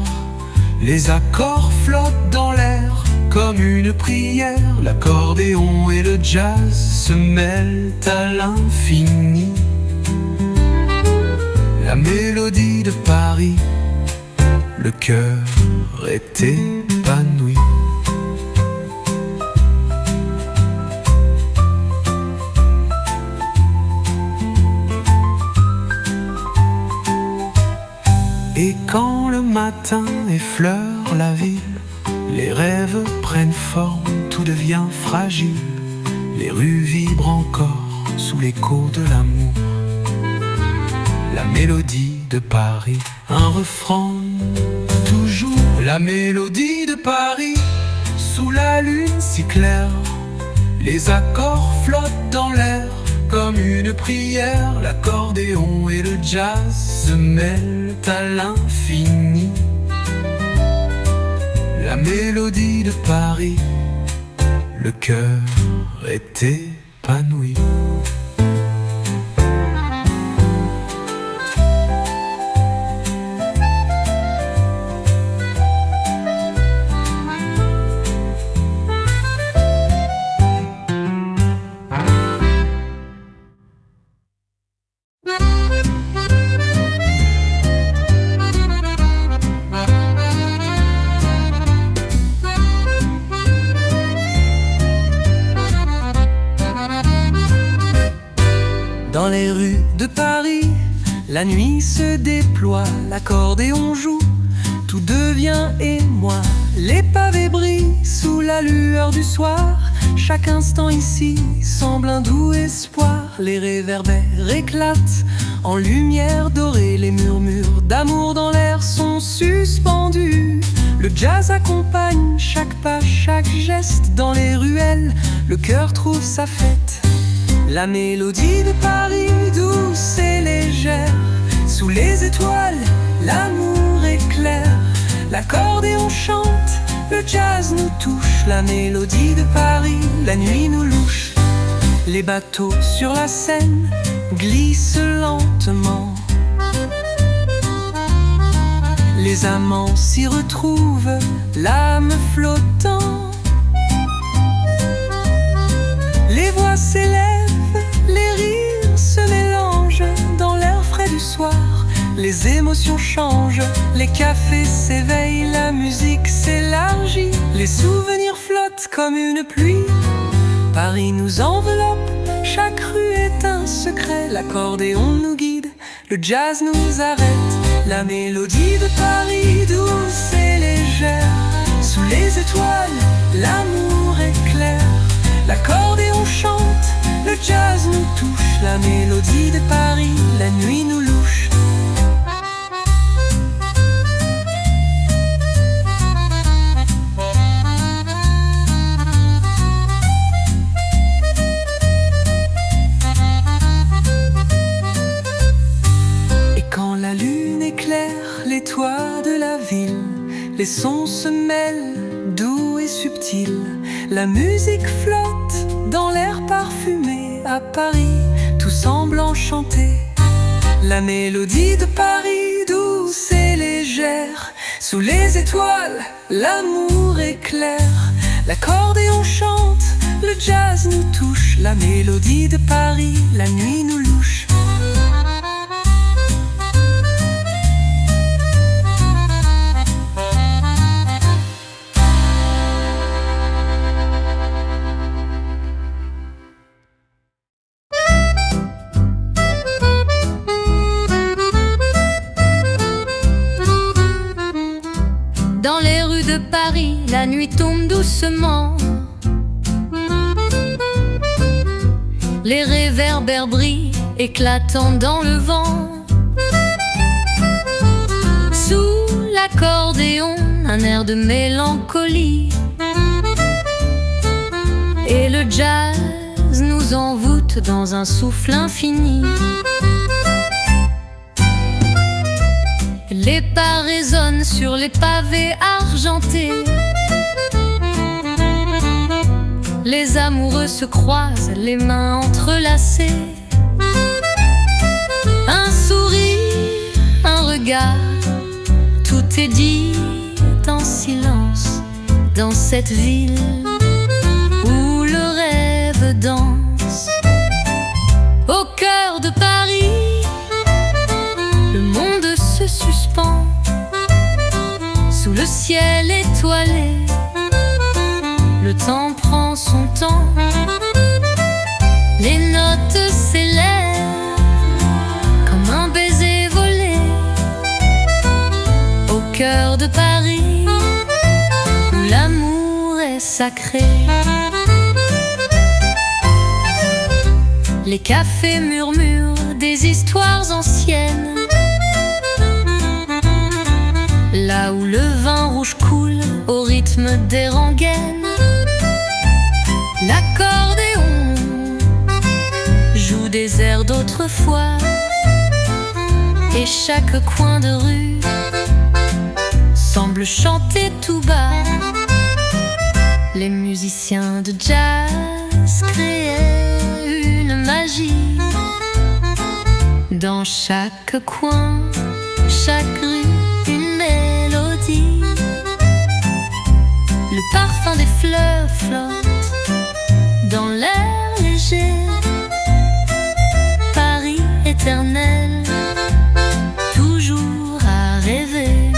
Les accords flottent dans l'air comme une prière. L'accordéon et le jazz se mêlent à l'infini. La mélodie de Paris, le cœur est épanoui. Et quand le matin effleure la ville, les rêves prennent forme, tout devient fragile. Les rues vibrent encore sous l'écho de l'amour. La mélodie de Paris, un refrain toujours. La mélodie de Paris, sous la lune si claire. Les accords flottent dans l'air comme une prière. L'accordéon et le jazz se mêlent à l'infini. La mélodie de Paris, le cœur est épanoui. Dans les rues de Paris, la nuit se déploie, l'accordéon joue, tout devient émoi. Les pavés brillent sous la lueur du soir, chaque instant ici semble un doux espoir. Les réverbères éclatent en lumière dorée, les murmures d'amour dans l'air sont suspendus. Le jazz accompagne chaque pas, chaque geste dans les ruelles, le cœur trouve sa fête. La mélodie de Paris, douce et légère, sous les étoiles, l'amour éclaire. L'accordéon chante, le jazz nous touche. La mélodie de Paris, la nuit nous louche. Les bateaux sur la Seine glissent lentement. Les amants s'y retrouvent, l'âme flottant. Les voix s'élèvent, les rires se mélangent dans l'air frais du soir. Les émotions changent, les cafés s'éveillent, la musique s'élargit. Les souvenirs flottent comme une pluie. Paris nous enveloppe, chaque rue est un secret. L'accordéon nous guide, le jazz nous arrête. La mélodie de Paris, douce et légère, sous les étoiles, l'amour éclaire. L'accordéon chante, le jazz nous touche. La mélodie de Paris, la nuit nous louche. Et quand la lune éclaire les toits de la ville, les sons se mêlent, doux et subtils. La musique flotte dans l'air parfumé. À Paris, tout semble enchanter. La mélodie de Paris, douce et légère, sous les étoiles, l'amour éclaire. L'accordéon chante, le jazz nous touche. La mélodie de Paris, la nuit nous louche. Dans les rues de Paris, la nuit tombe doucement. Les réverbères brillent, éclatant dans le vent. Sous l'accordéon, un air de mélancolie. Et le jazz nous envoûte dans un souffle infini. Les pas résonnent sur les pavés argentés. Les amoureux se croisent, les mains entrelacées. Un sourire, un regard, tout est dit en silence. Dans cette ville où le rêve danse. Au cœur de Paris, le monde se suspend. Sous le ciel étoilé, le temps prend son temps. Les notes s'élèvent comme un baiser volé. Au cœur de Paris, où l'amour est sacré. Les cafés murmurent des histoires anciennes. Là où le vin rouge coule au rythme des rengaines. L'accordéon joue des airs d'autrefois. Et chaque coin de rue semble chanter tout bas. Les musiciens de jazz créaient une magie. Dans chaque coin, chaque rue, une mélodie. Le parfum des fleurs flotte dans l'air léger. Paris éternel, toujours à rêver.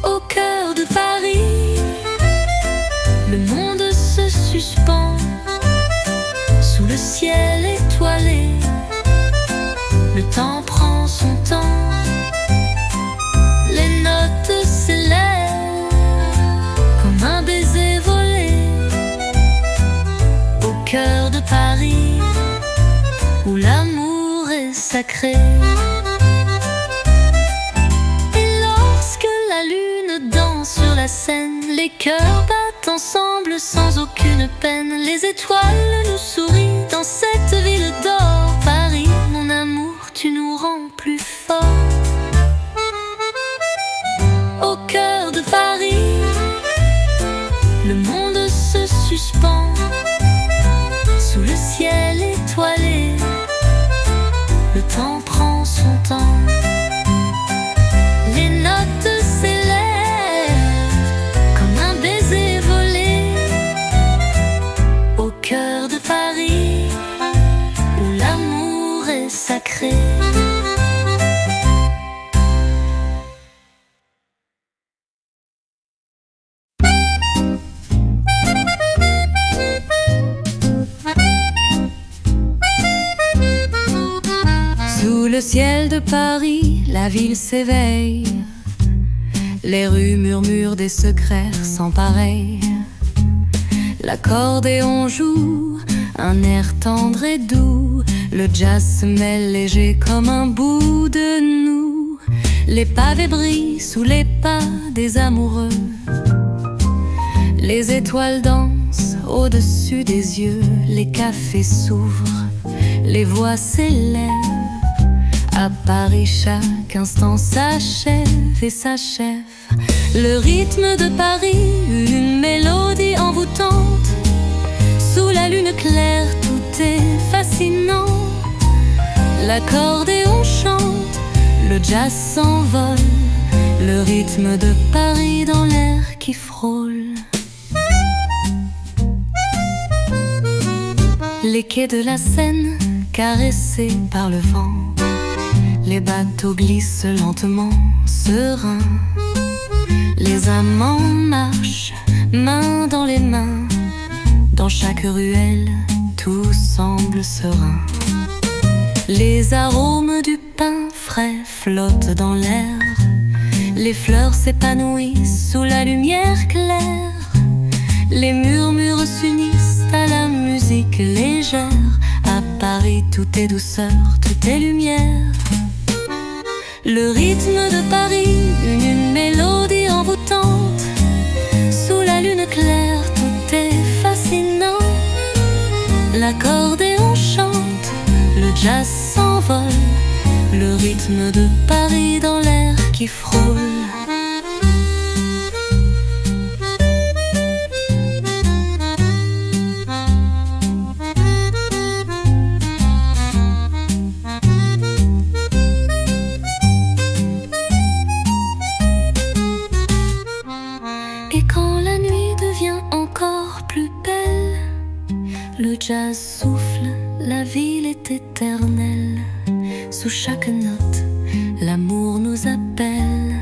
Au cœur de Paris, le monde se suspend. Sous le ciel étoilé, le temps prend son temps. Les notes s'élèvent comme un baiser volé. Au cœur de Paris, où l'amour est sacré. Et lorsque la lune danse sur la scène, les cœurs battent ensemble sans aucune peine. Les étoiles nous sourient dans cette ville d'or. Paris, mon amour, tu nous rends plus forts. Au cœur de Paris, le monde se suspend. Sous le ciel étoilé, le temps prend son temps. Les notes s'élèvent comme un baiser volé. Au cœur de Paris, où l'amour est sacré. Sous le ciel de Paris, la ville s'éveille. Les rues murmurent des secrets sans pareil. L'accordéon joue un air tendre et doux. Le jazz se mêle léger comme un bout de nous. Les pavés brillent sous les pas des amoureux. Les étoiles dansent au-dessus des yeux. Les cafés s'ouvrent, les voix s'élèvent. À Paris, chaque instant s'achève et s'achève. Le rythme de Paris, une mélodie envoûtante. Sous la lune claire, tout est facile. fascinant. L'accordéon chante, le jazz s'envole, le rythme de Paris dans l'air qui frôle. Les quais de la Seine, caressés par le vent, les bateaux glissent lentement, sereins. Les amants marchent, main dans les mains. Dans chaque ruelle, tout semble serein. Les arômes du pain frais flottent dans l'air. Les fleurs s'épanouissent sous la lumière claire. Les murmures s'unissent à la musique légère. À Paris, tout est douceur, tout est lumière. Le rythme de Paris, une mélodie envoûtante. Sous la lune claire, tout est fascinant. L'accordéon chante, le jazz s'envole, le rythme de Paris dans l'air qui frôle. Et quand la nuit devient encore plus belle, le jazz souffle, la ville est éternelle. Sous chaque note, l'amour nous appelle.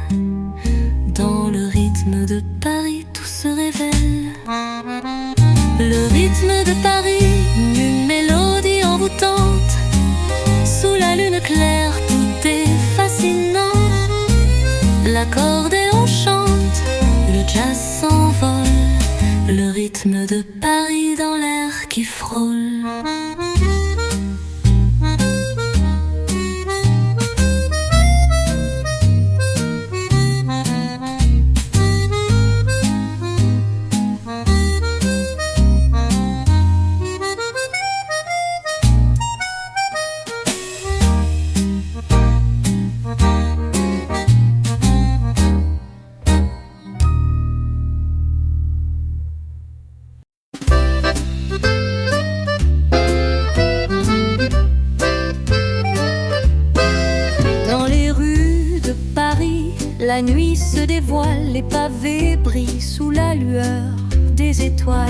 Dans le rythme de Paris, tout se révèle. Le rythme de Paris, une mélodie envoûtante. Sous la lune claire, tout est fascinant. L'accordéon chante, le jazz s'envole, le rythme de Paris dans l'air qui frôle. La nuit se dévoile, les pavés brillent sous la lueur des étoiles.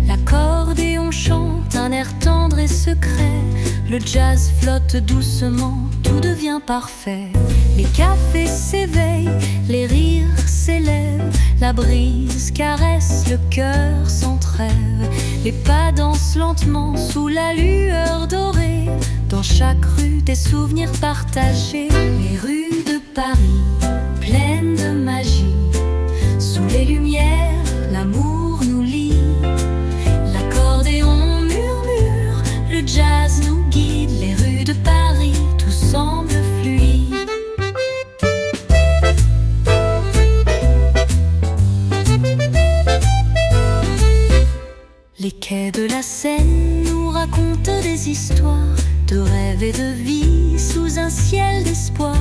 L'accordéon chante un air tendre et secret. Le jazz flotte doucement, tout devient parfait. Les cafés s'éveillent, les rires s'élèvent. La brise caresse le cœur sans trêve. Les pas dansent lentement sous la lueur dorée. Dans chaque rue, des souvenirs partagés. Les rues de Paris, pleine de magie, sous les lumières, l'amour nous lie. L'accordéon murmure, le jazz nous guide. Les rues de Paris, tout semble fluide. Les quais de la Seine nous racontent des histoires de rêves et de vie sous un ciel d'espoir.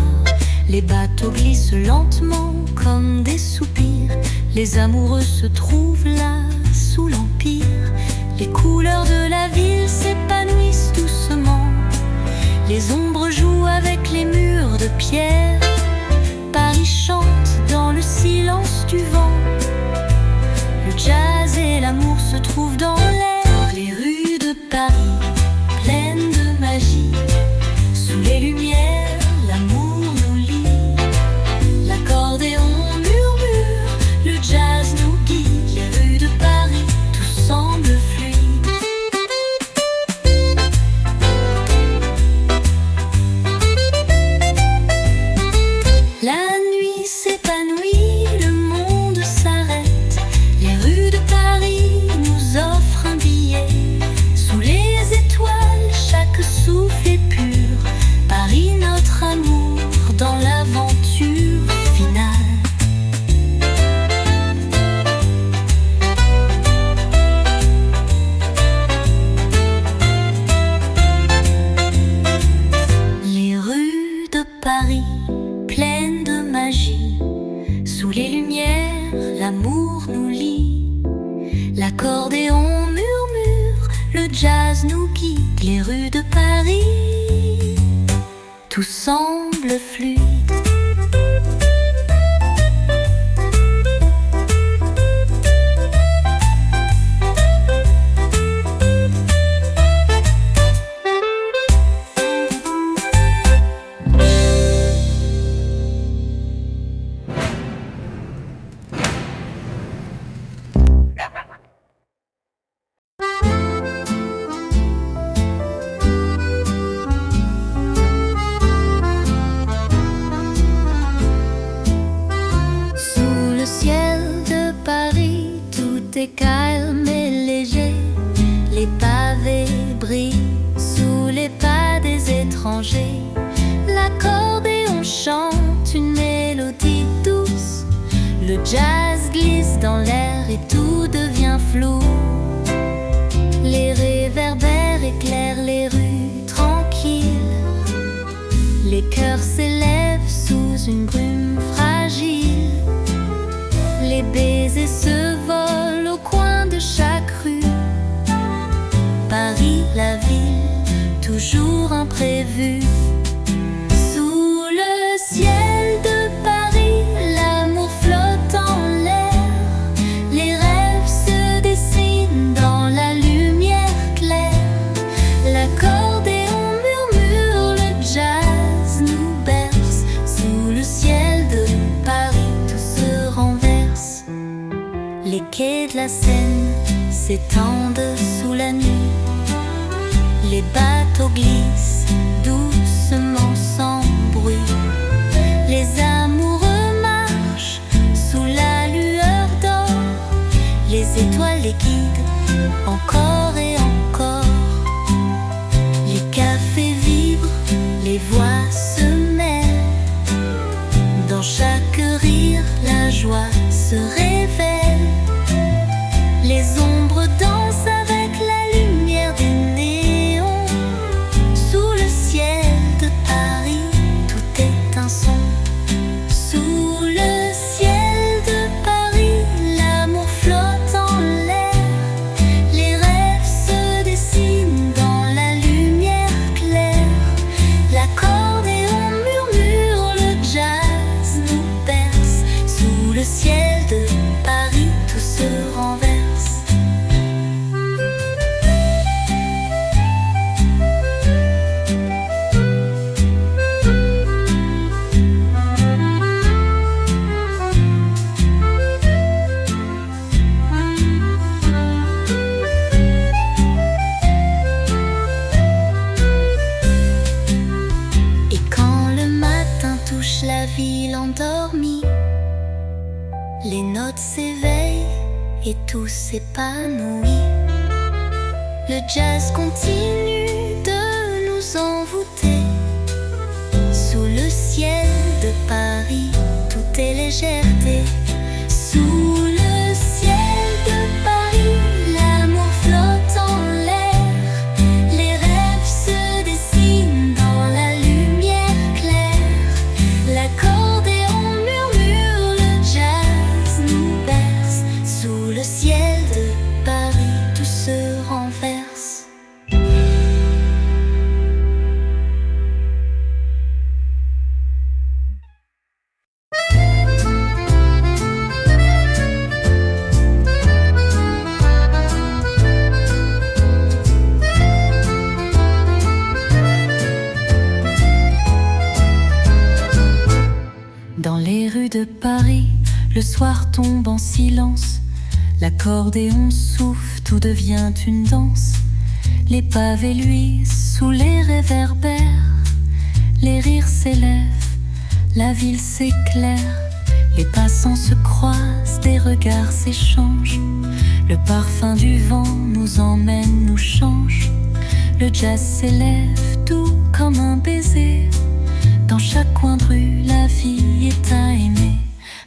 Les bateaux glissent lentement comme des soupirs. Les amoureux se trouvent là sous l'empire. Les couleurs de la ville s'épanouissent doucement. Les ombres jouent avec les murs de pierre. Paris chante dans le silence du vent. Le jazz et l'amour se trouvent dans l'air. Les rues de Paris, pleines de magie, sous les lumières, l'amour nous lie. L'accordéon murmure, le jazz nous guide. Les rues de Paris, tout semble fluide. La nuit s'épanouit, le monde s'arrête. Les rues de Paris nous offrent un billet. Sous les étoiles, chaque souffle est pur. Paris, notre amour dans l'aventure finale. Les rues de Paris, pleines de magie, sous les lumières, l'amour nous lie. L'accordéon murmure, le jazz nous guide, les rues de Paris, tout semble fluide. Calme et léger, les pavés brillent sous les pas des étrangers. L'accordéon chante une mélodie douce, le jazz glisse dans l'air et tout devient flou. Les réverbères éclairent les rues tranquilles, les cœurs s'élèvent sous une brume fragile. Les baisers se volent au coin de chaque rue. Paris, la ville, toujours imprévue. Sous le ciel de Paris, l'amour flotte en l'air. Les rêves se dessinent dans la lumière claire. L'accordéon murmure, le jazz nous berce. Sous le ciel de Paris, tout se renverse. Les quais de la Seine s'étendent sous la nuit. Les bateaux glissent doucement sans bruit. Les amoureux marchent sous la lueur d'or. Les étoiles les guident encore et encore. Les cafés vibrent, les voix se mêlent. Dans chaque rire, la joie se révèle. Les ombres dansent avec la lumière des néons. Sous le ciel de Paris, tout est un son. Sous le ciel de Paris, l'amour flotte en l'air. Les rêves se dessinent dans la lumière claire. L'accordéon murmure, le jazz nous berce. Sous le ciel de Paris, tout se renverse. Et quand le matin touche la ville endormie, les notes s'éveillent et tout s'épanouit. Le jazz continue de nous envoûter. Sous le ciel de Paris, tout est légèreté. Sous le ciel de Paris, l'amour flotte en l'air. Les rêves se dessinent dans la lumière claire. L'accordéon murmure, le jazz nous berce. Sous le ciel de Paris, tout se renverse. Dans les rues de Paris, le soir tombe en silence. L'accordéon souffle, tout devient une danse. Les pavés luisent sous les réverbères. Les rires s'élèvent, la ville s'éclaire. Les passants se croisent, des regards s'échangent. Le parfum du vent nous emmène, nous change. Le jazz s'élève, doux comme un baiser. Dans chaque coin de rue, la vie est à aimer.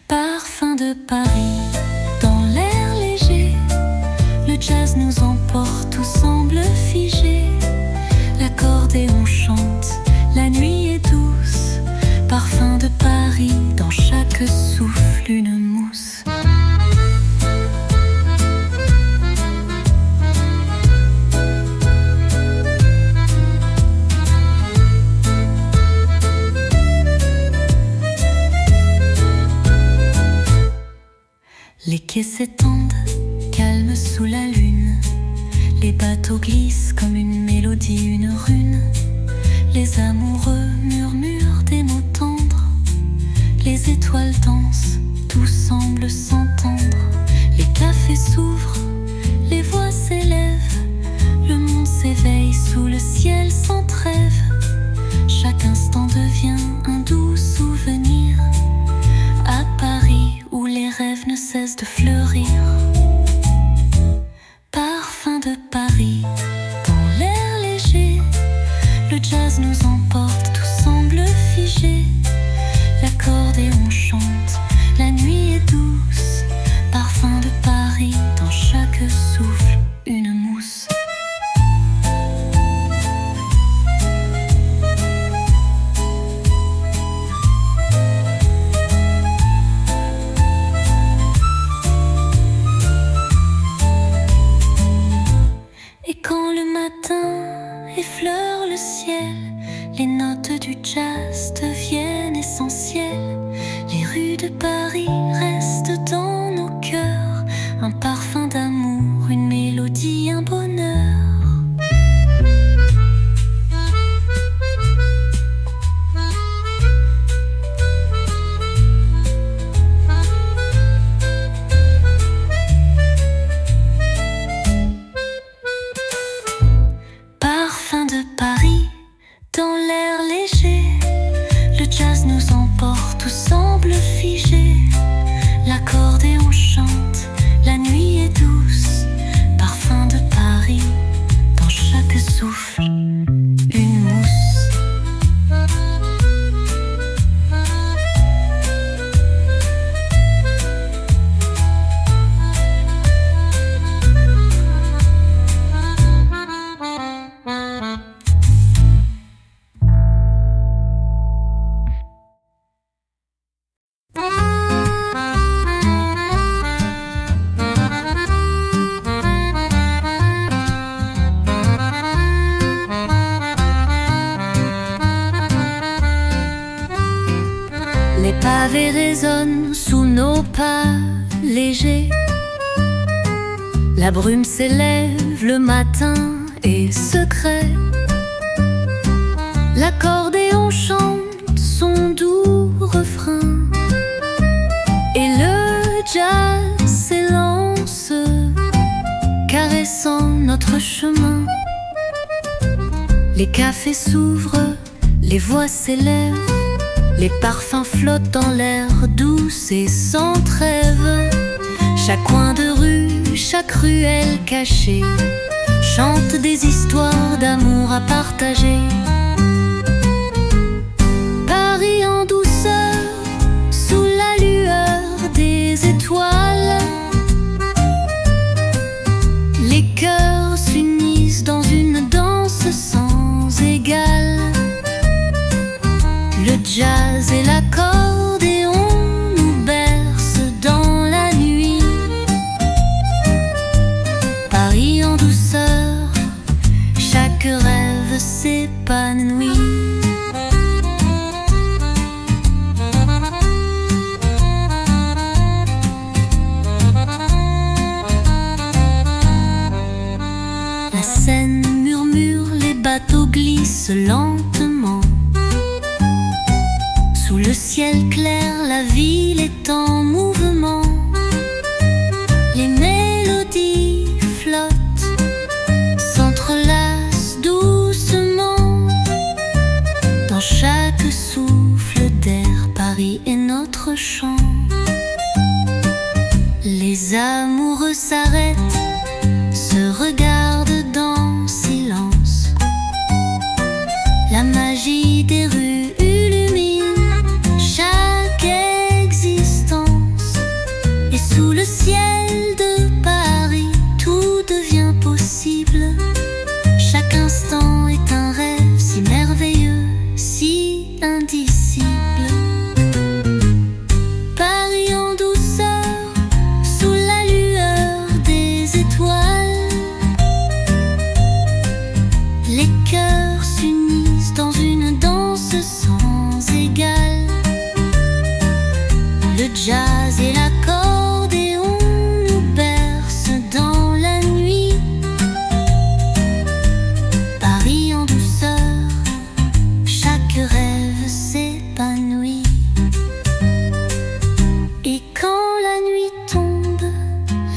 Parfum de Paris, dans l'air léger. Le jazz nous emporte, tout semble figé. L'accordéon chante, la nuit est douce. Parfum de Paris, dans chaque souffle une mousse. Les quais s'étendent, calmes sous la lune. Les bateaux glissent comme une mélodie, une rune. Les amoureux murmurent des mots tendres. Les étoiles dansent, tout semble s'entendre. Les cafés s'ouvrent, les voix s'élèvent. Le monde s'éveille sous le ciel sans trêve. Chaque instant devient un doux souvenir. À Paris où les rêves ne cessent de fleurir. Parfum de Paris, dans l'air léger. Le jazz nous emporte, tout semble figé. L'accordéon chante, la nuit est douce. Parfum de Paris, dans chaque souffle, une mousse. Et quand le matin effleure le ciel, les notes du jazz deviennent essentielles. Les rues de Paris restent dans nos cœurs. Un parfum d'amour, une mélodie, un bonheur. Parfum de Paris, dans l'air léger. Le jazz nous emporte, tout semble figé. L'accordéon chante, la nuit est douce. Parfum de Paris, dans chaque souffle, une mousse. Les pavés résonnent sous nos pas légers. La brume s'élève, le matin est secret. L'accordéon chante son doux refrain. Et le jazz s'élance, caressant notre chemin. Les cafés s'ouvrent, les voix s'élèvent. Les parfums flottent dans l'air douce et sans trêve. Chaque coin de rue, chaque ruelle cachée chante des histoires d'amour à partager. Paris en douceur, sous la lueur des étoiles. Les cœurs s'unissent dans une danse sans égale. Le jazz et l'accordéon nous bercent dans la nuit. Paris en douceur, chaque rêve s'épanouit. La Seine murmure, les bateaux glissent lentement. Sous le ciel clair, la ville est en mouvement. Les mélodies flottent, s'entrelacent doucement. Dans chaque souffle d'air, Paris est notre chant. Les amoureux s'arrêtent, se regardent dans silence. La magie des rues chaque existence. Et sous le ciel de Paris, tout devient possible. Chaque instant est un rêve si merveilleux, si indicible. Paris en douceur, sous la lueur des étoiles. Les cœurs s'unissent dans une danse sans égale. Le jazz et l'accordéon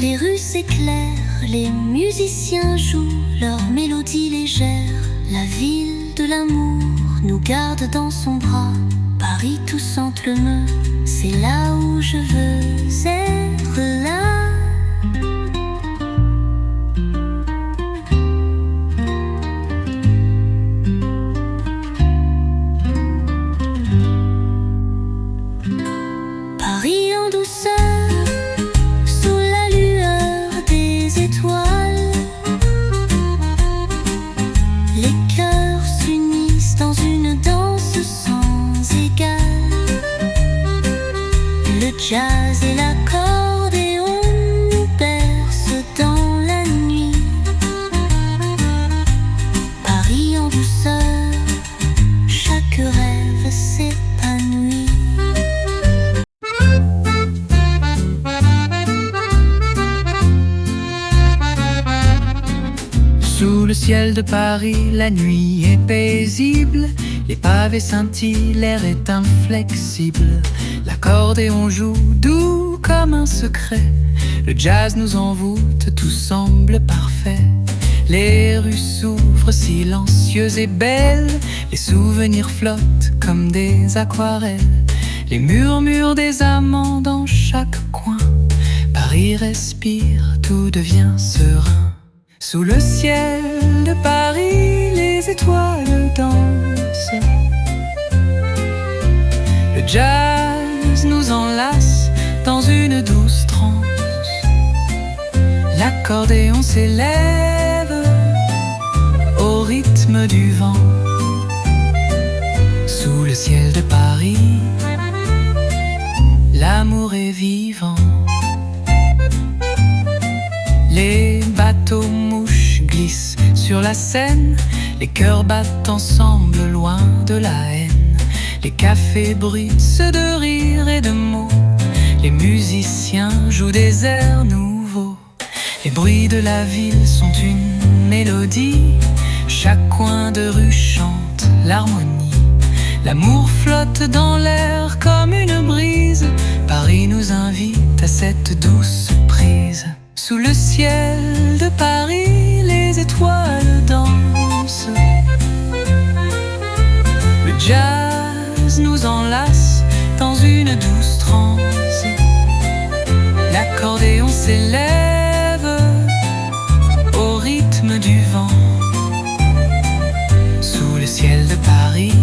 Les rues s'éclairent, les musiciens jouent leur mélodie légère. La ville de l'amour nous garde dans son bras. Paris tout simplement, c'est là où je veux être là. Paris en douceur, sous la lueur des étoiles. Les cœurs s'unissent dans une danse sans égale. Le jazz et l'accordéon nous bercent dans la nuit. Paris en douceur, chaque rêve s'épanouit. Sous le ciel de Paris, la nuit est paisible. Les pavés scintillent, l'air est inflexible. L'accordéon joue doux comme un secret. Le jazz nous envoûte, tout semble parfait. Les rues s'ouvrent silencieuses et belles. Les souvenirs flottent comme des aquarelles. Les murmures des amants dans chaque coin. Paris respire, tout devient serein. Sous le ciel de Paris, les étoiles dansent. Le jazz nous enlace dans une douce transe. L'accordéon s'élève au rythme du vent. Sous le ciel de Paris, l'amour est vivant. Les bateaux mouches glissent sur la Seine. Les cœurs battent ensemble loin de la haine. Les cafés bruissent de rires et de mots. Les musiciens jouent des airs nouveaux. Les bruits de la ville sont une mélodie. Chaque coin de rue chante l'harmonie. L'amour flotte dans l'air comme une brise. Paris nous invite à cette douce prise. Sous le ciel de Paris, les étoiles dansent. Le jazz nous enlace dans une douce transe. L'accordéon s'élève au rythme du vent. Sous le ciel de Paris,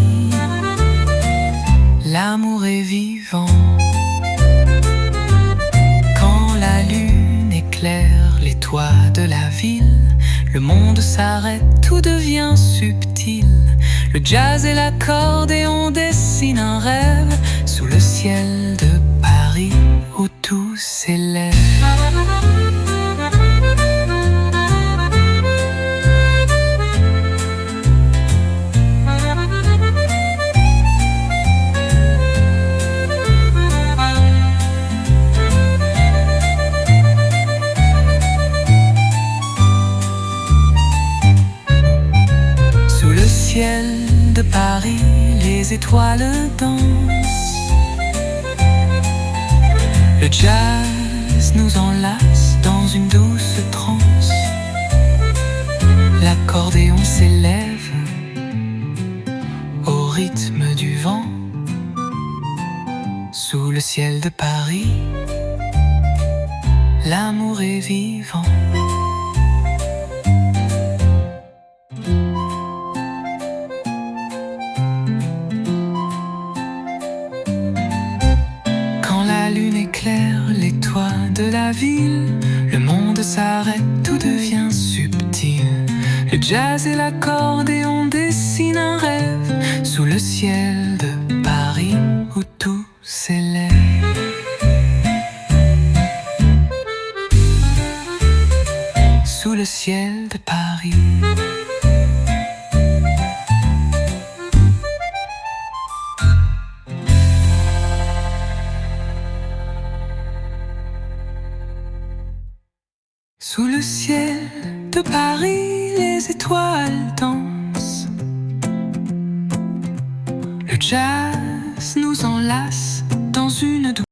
l'amour est vivant. Quand la lune éclaire les toits de la ville, le monde s'arrête, tout devient subtil. Le jazz et l'accordéon dessinent un rêve sous le ciel de Paris où tout s'élève. Sous le ciel de Paris, les étoiles dansent. Le jazz nous enlace dans une douce transe. L'accordéon s'élève au rythme du vent. Sous le ciel de Paris, l'amour est vivant. Les toits de la ville, le monde s'arrête, tout devient subtil. Le jazz et l'accordéon dessinent un rêve sous le ciel de Paris où tout s'élève. Sous le ciel de Paris. Sous le ciel de Paris, les étoiles dansent. Le jazz nous enlace dans une douce.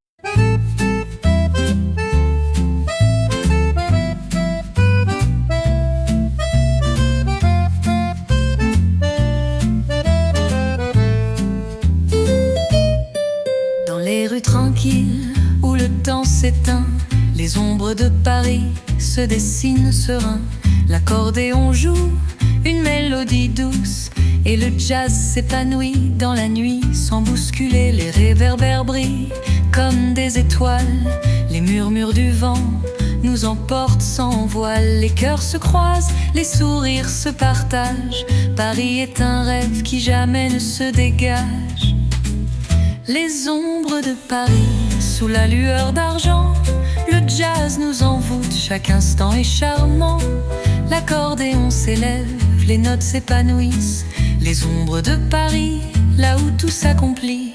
Les ombres de Paris se dessinent serein. L'accordéon joue une mélodie douce et le jazz s'épanouit dans la nuit sans bousculer. Les réverbères brillent comme des étoiles. Les murmures du vent nous emportent sans voile. Les cœurs se croisent, les sourires se partagent. Paris est un rêve qui jamais ne se dégage. Les ombres de Paris sous la lueur d'argent. Le jazz nous envoûte, chaque instant est charmant. L'accordéon s'élève, les notes s'épanouissent. Les ombres de Paris, là où tout s'accomplit.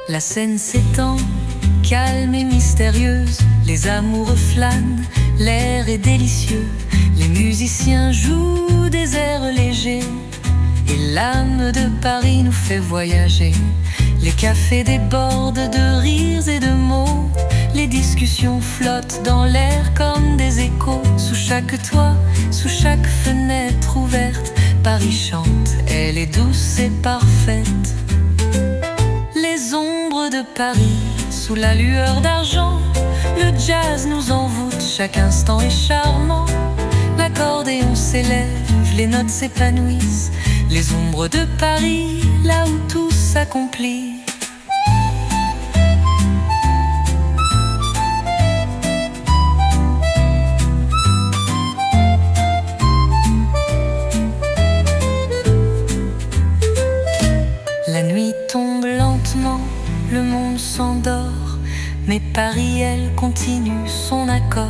La scène s'étend, calme et mystérieuse. Les amoureux flânent, l'air est délicieux. Les musiciens jouent des airs légers et l'âme de Paris nous fait voyager. Les cafés débordent de rires et de mots. Les discussions flottent dans l'air comme des échos. Sous chaque toit, sous chaque fenêtre ouverte, Paris chante, elle est douce et parfaite. Les ombres de Paris sous la lueur d'argent. Le jazz nous envoûte, chaque instant est charmant. L'accordéon s'élève, les notes s'épanouissent. Les ombres de Paris, là où tout s'accomplit. La nuit tombe lentement, le monde s'endort, mais Paris, elle, continue son accord.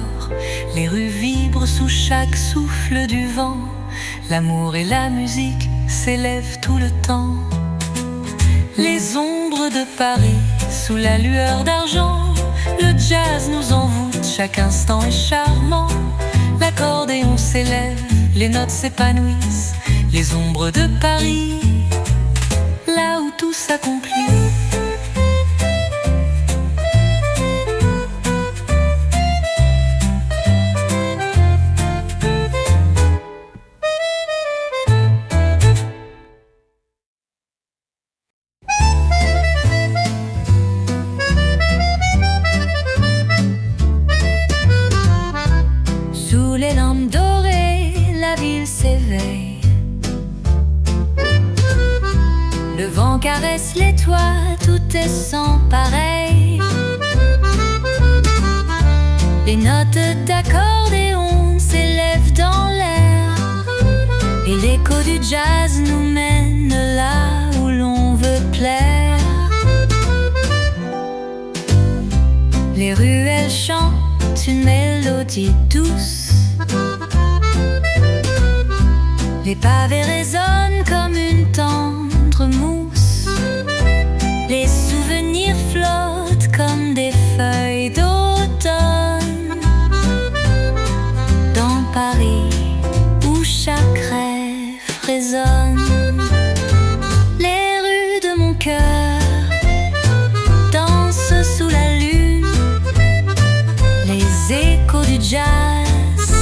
Les rues vibrent sous chaque souffle du vent. L'amour et la musique s'élèvent tout le temps. Les ombres de Paris, sous la lueur d'argent. Le jazz nous envoûte, chaque instant est charmant. L'accordéon s'élève, les notes s'épanouissent. Les ombres de Paris, là où tout s'accomplit. Sous les lampes dorées, la ville s'éveille. Le vent caresse les toits, tout est sans pareil. Les notes d'accordéon s'élèvent dans l'air et l'écho du jazz nous mène là où l'on veut plaire. Les ruelles chantent une mélodie douce. Les pavés résonnent comme une tendre mousse. Les souvenirs flottent comme des feuilles d'automne. Dans Paris, où chaque rêve résonne. Les rues de mon cœur dansent sous la lune. Les échos du jazz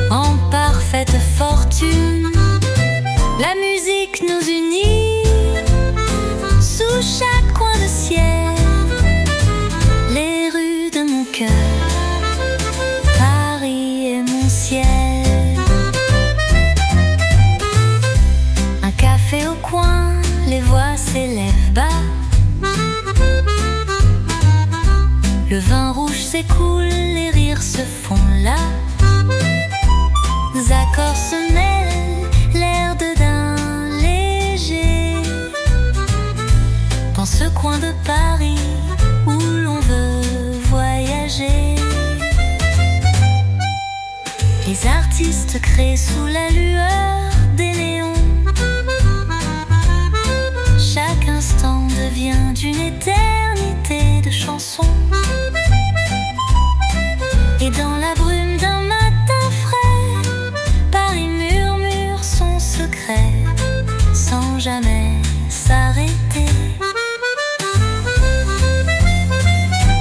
en parfaite fortune. La musique nous unit sous chaque coin de ciel. Les rues de mon cœur, Paris est mon ciel. Un café au coin, les voix s'élèvent bas. Le vin rouge s'écoule, les rires se font là. Les accords se mêlent, l'air de d'un léger. Dans ce coin de Paris où l'on veut voyager. Les artistes créent sous la lueur des néons. Chaque instant devient d'une éternité de chansons. Et dans la brume d'un matin frais, Paris murmure son secret sans jamais s'arrêter.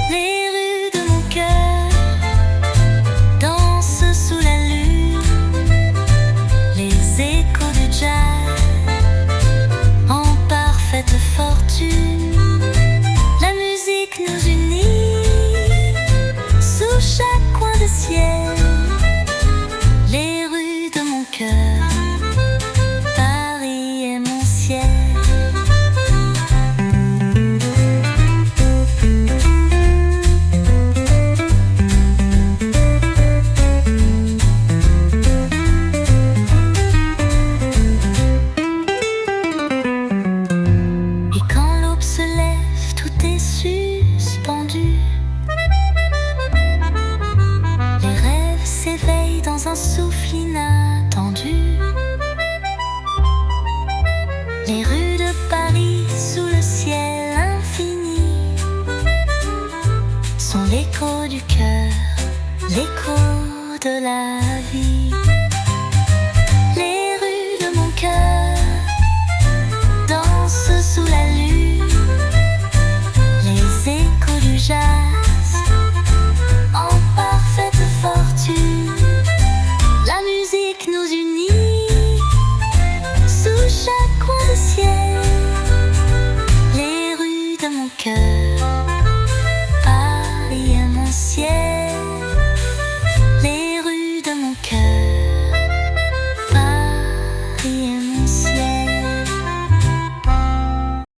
Les rues de mon cœur un souffle inattendu. Les rues de Paris sous le ciel infini sont l'écho du cœur, l'écho de la vie.